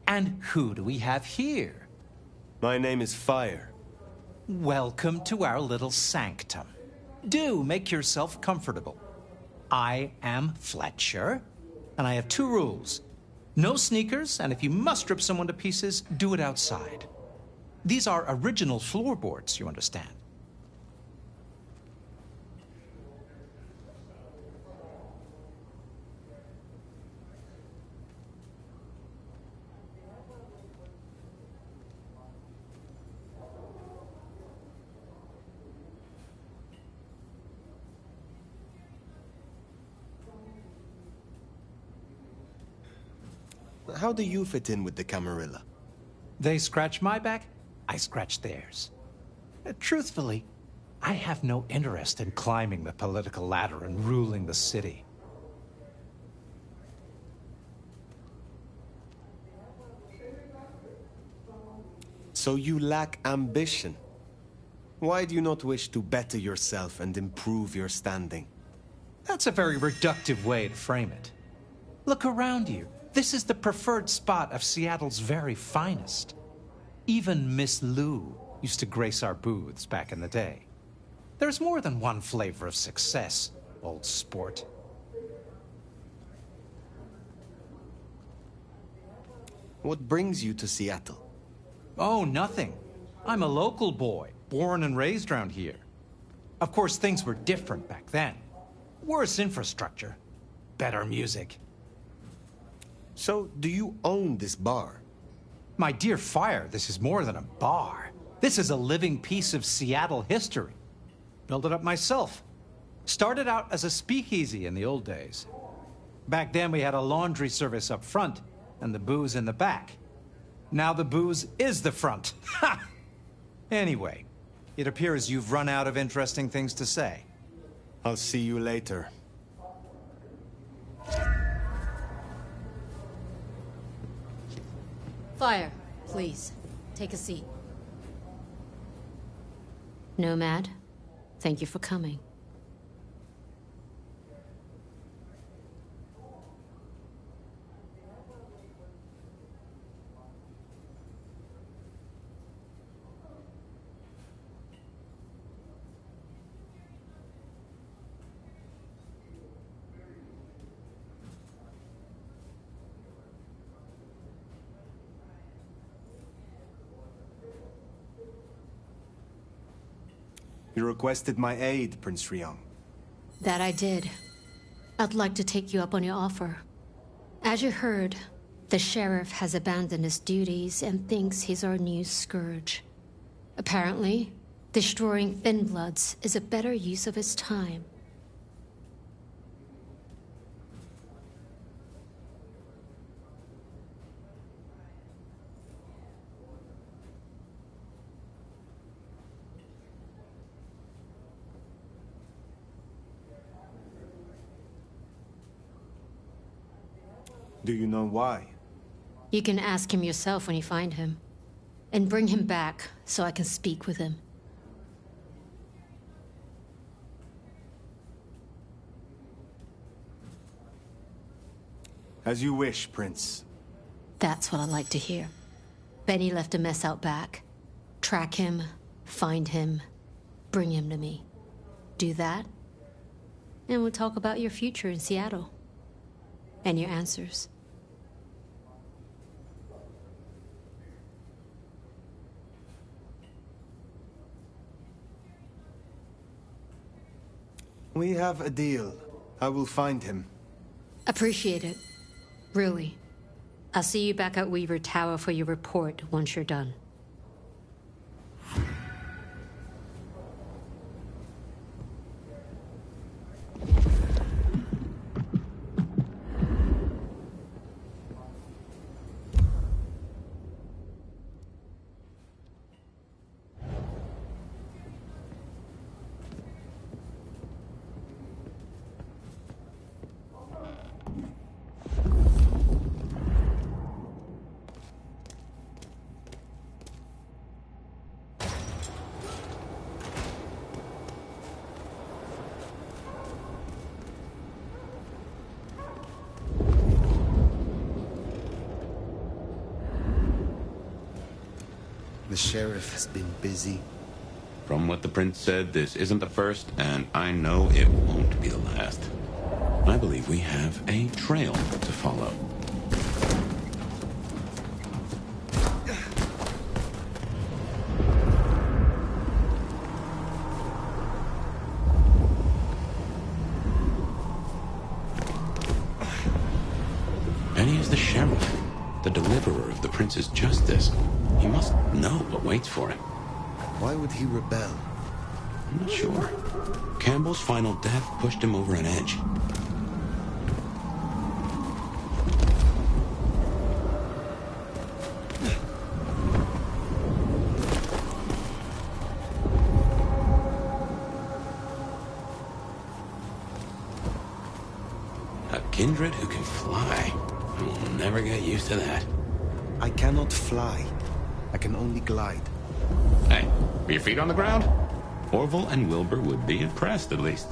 And who do we have here? My name is Fire. Welcome to our little sanctum. Do make yourself comfortable. I am Fletcher, and I have 2 rules. No sneakers, and if you must rip someone to pieces, do it outside. These are original floorboards, you understand. How do you fit in with the Camarilla? They scratch my back, I scratch theirs. Truthfully, I have no interest in climbing the political ladder and ruling the city. So you lack ambition. Why do you not wish to better yourself and improve your standing? That's a very reductive way to frame it. Look around you. This is the preferred spot of Seattle's very finest. Even Miss Lou used to grace our booths back in the day. There's more than one flavor of success, old sport. What brings you to Seattle? Oh, nothing. I'm a local boy, born and raised around here. Of course, things were different back then. Worse infrastructure, better music. So, do you own this bar? My dear Fire, this is more than a bar. This is a living piece of Seattle history. Built it up myself. Started out as a speakeasy in the old days. Back then we had a laundry service up front and the booze in the back. Now the booze is the front. Ha! Anyway, it appears you've run out of interesting things to say. I'll see you later. Fire, please. Take a seat. Nomad, thank you for coming. You requested my aid, Prince Ryong. That I did. I'd like to take you up on your offer. As you heard, the sheriff has abandoned his duties and thinks he's our new scourge. Apparently, destroying Thin Bloods is a better use of his time. Do you know why? You can ask him yourself when you find him. And bring him back so I can speak with him. As you wish, Prince. That's what I like to hear. Benny left a mess out back. Track him, find him, bring him to me. Do that, and we'll talk about your future in Seattle. And your answers. We have a deal. I will find him. Appreciate it. Really. I'll see you back at Weaver Tower for your report once you're done. The sheriff has been busy. From what the prince said, this isn't the first, and I know it won't be the last. I believe we have a trail to follow. Benny is the sheriff, the deliverer of the prince's justice. He must know what waits for him. Why would he rebel? I'm not sure. Campbell's final death pushed him over an edge. A kindred who can fly. I will never get used to that. I cannot fly. I can only glide. Hey, are your feet on the ground? Orville and Wilbur would be impressed, at least.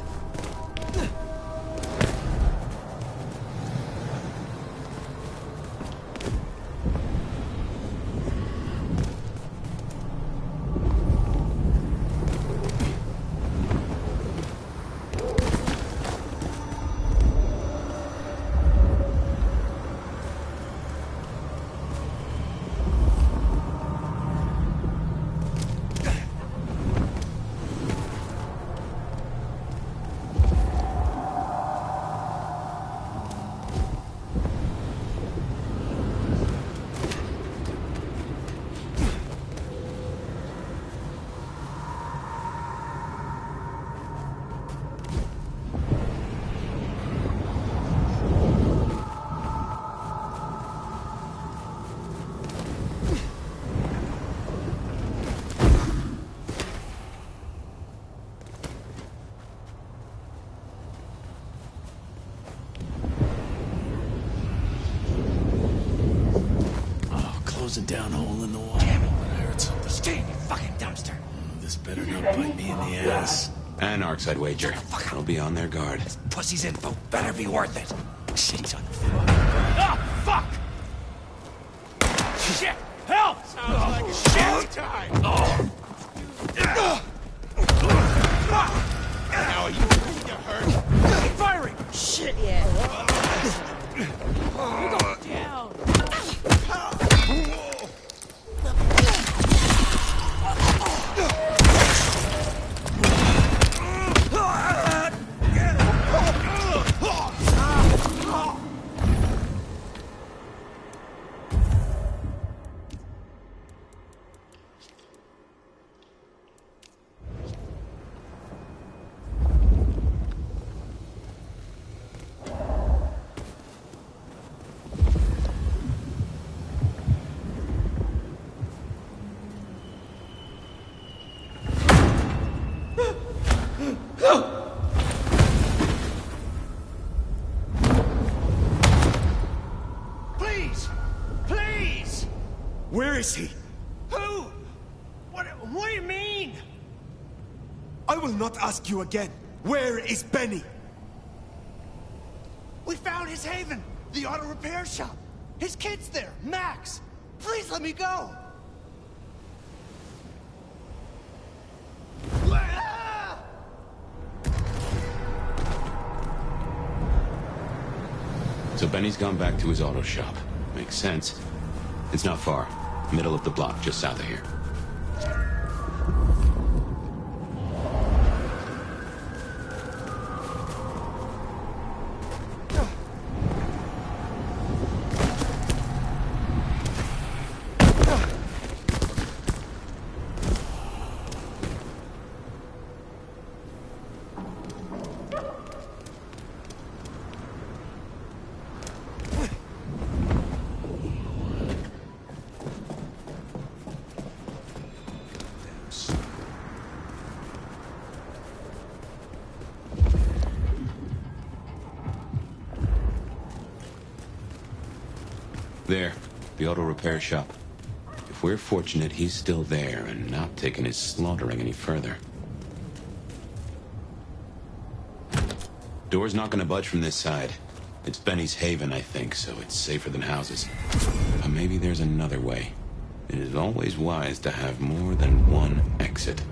Closing down a hole in the wall. Damn it. I heard something. Stay in your fucking dumpster. This better not bite me in the ass. Anarchs, I'd wager. They'll be on their guard. This pussy's info better be worth it. Shit's on the floor. Oh, fuck! Shit! Help! Sounds like a shit time. How are you? You hurt? Keep firing! Shit, yeah. You go down. Please! Please! Where is he? Who? What do you mean? I will not ask you again. Where is Benny? We found his haven, the auto repair shop. His kid's there, Max. Please let me go. So Benny's gone back to his auto shop. Makes sense. It's not far. Middle of the block, just south of here. There, the auto repair shop. If we're fortunate, he's still there and not taking his slaughtering any further. Door's not gonna budge from this side. It's Benny's haven, I think, so it's safer than houses. But maybe there's another way. It is always wise to have more than one exit.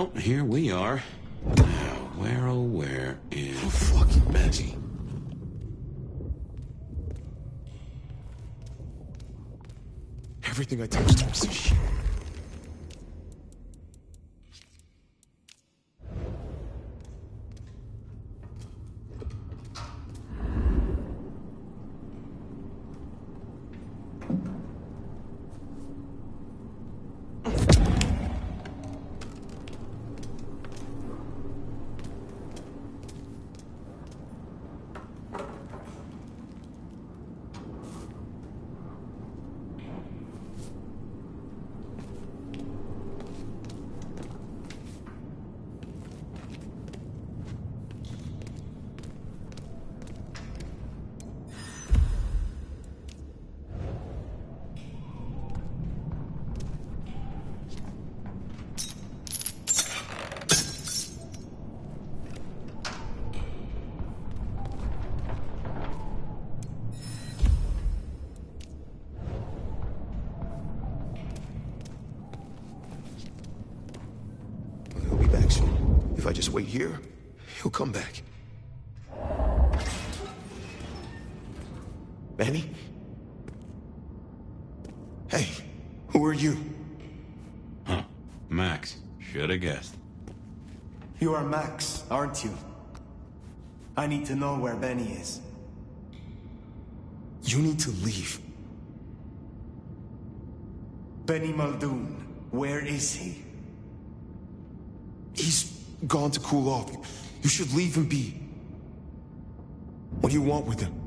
Well, here we are. Now, where oh where is fucking Betty? Everything I touch turns to shit. He'll be back soon. If I just wait here, he'll come back. Benny? Hey, who are you? Huh. Max. Should have guessed. You are Max, aren't you? I need to know where Benny is. You need to leave. Benny Muldoon, where is he? He's gone to cool off. You should leave him be. What do you want with him?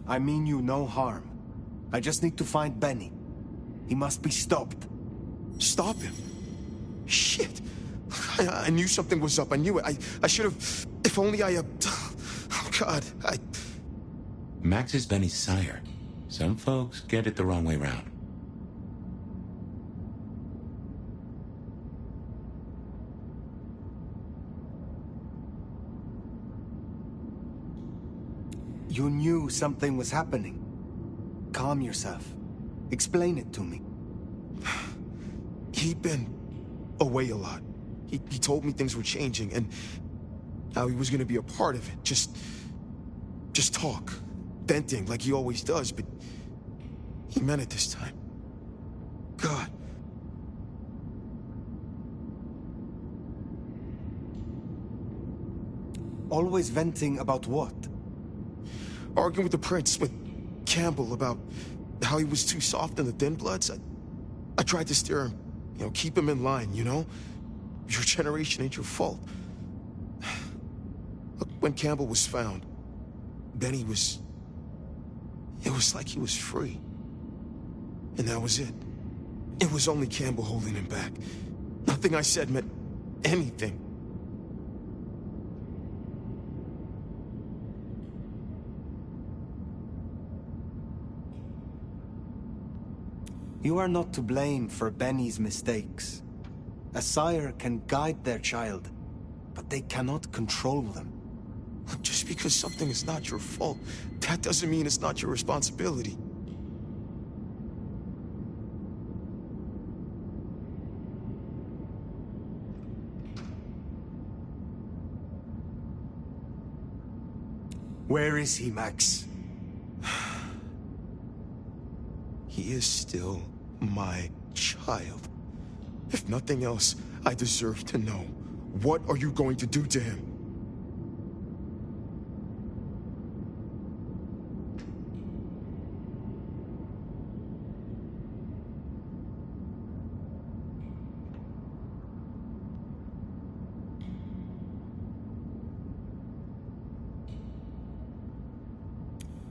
I mean you no harm. I just need to find Benny. He must be stopped. Stop him? Shit. I knew something was up. I knew it. I should have... If only I... Oh, God. Max is Benny's sire. Some folks get it the wrong way round. You knew something was happening. Calm yourself. Explain it to me. He'd been away a lot. He told me things were changing and how he was gonna be a part of it. Just talk. Venting like he always does, but he meant it this time. God. Always venting about what? Arguing with the prince, with Campbell, about how he was too soft in the Thin Bloods. I tried to steer him, keep him in line, Your generation ain't your fault. Look, when Campbell was found, Benny was... It was like he was free. And that was it. It was only Campbell holding him back. Nothing I said meant anything. You are not to blame for Benny's mistakes. A sire can guide their child, but they cannot control them. Just because something is not your fault, that doesn't mean it's not your responsibility. Where is he, Max? He is still my child. If nothing else, I deserve to know. What are you going to do to him?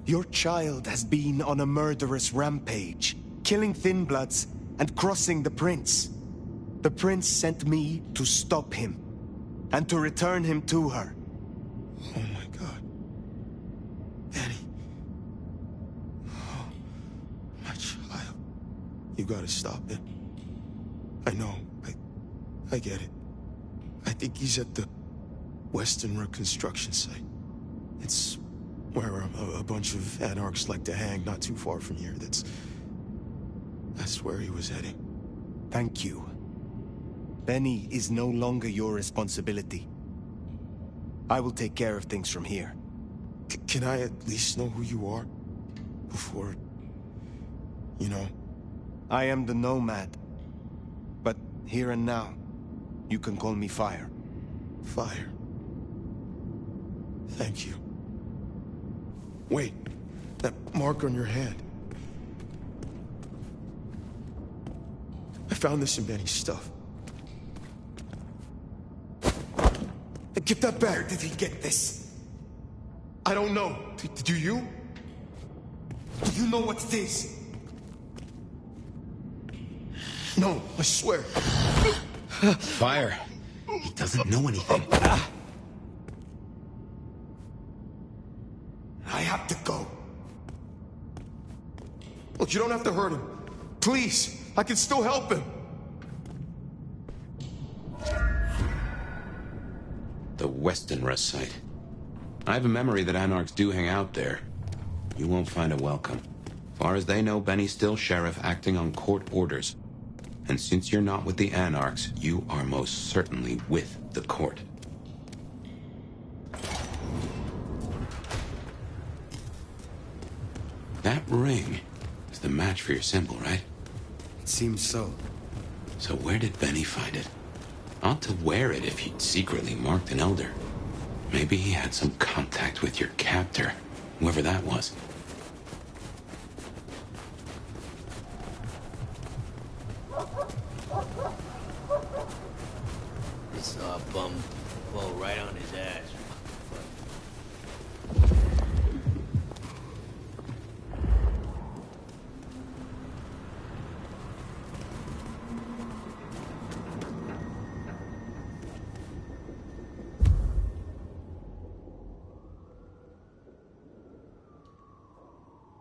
Your child has been on a murderous rampage, killing Thin Bloods and crossing the prince. The prince sent me to stop him and to return him to her. Oh my God. Benny. Oh, my child. You gotta stop it. I know. I get it. I think he's at the Western Reconstruction site. It's where a bunch of anarchs like to hang, not too far from here. That's where he was heading. Thank you. Benny is no longer your responsibility. I will take care of things from here. Can I at least know who you are? Before... you know? I am the Nomad. But here and now, you can call me Fire. Fire. Thank you. Wait, that mark on your hand. I found this in Benny's stuff. Give that back. Where did he get this? I don't know. Do you? Do you know what it is? No, I swear. Fire. He doesn't know anything. I have to go. Look, you don't have to hurt him. Please, I can still help him. The Westenra site. I have a memory that anarchs do hang out there. You won't find a welcome. Far as they know, Benny's still sheriff acting on court orders. And since you're not with the anarchs, you are most certainly with the court. That ring is the match for your symbol, right? It seems so. So where did Benny find it? Ought to wear it if he'd secretly marked an elder. Maybe he had some contact with your captor, whoever that was. This bum fall right on his ass.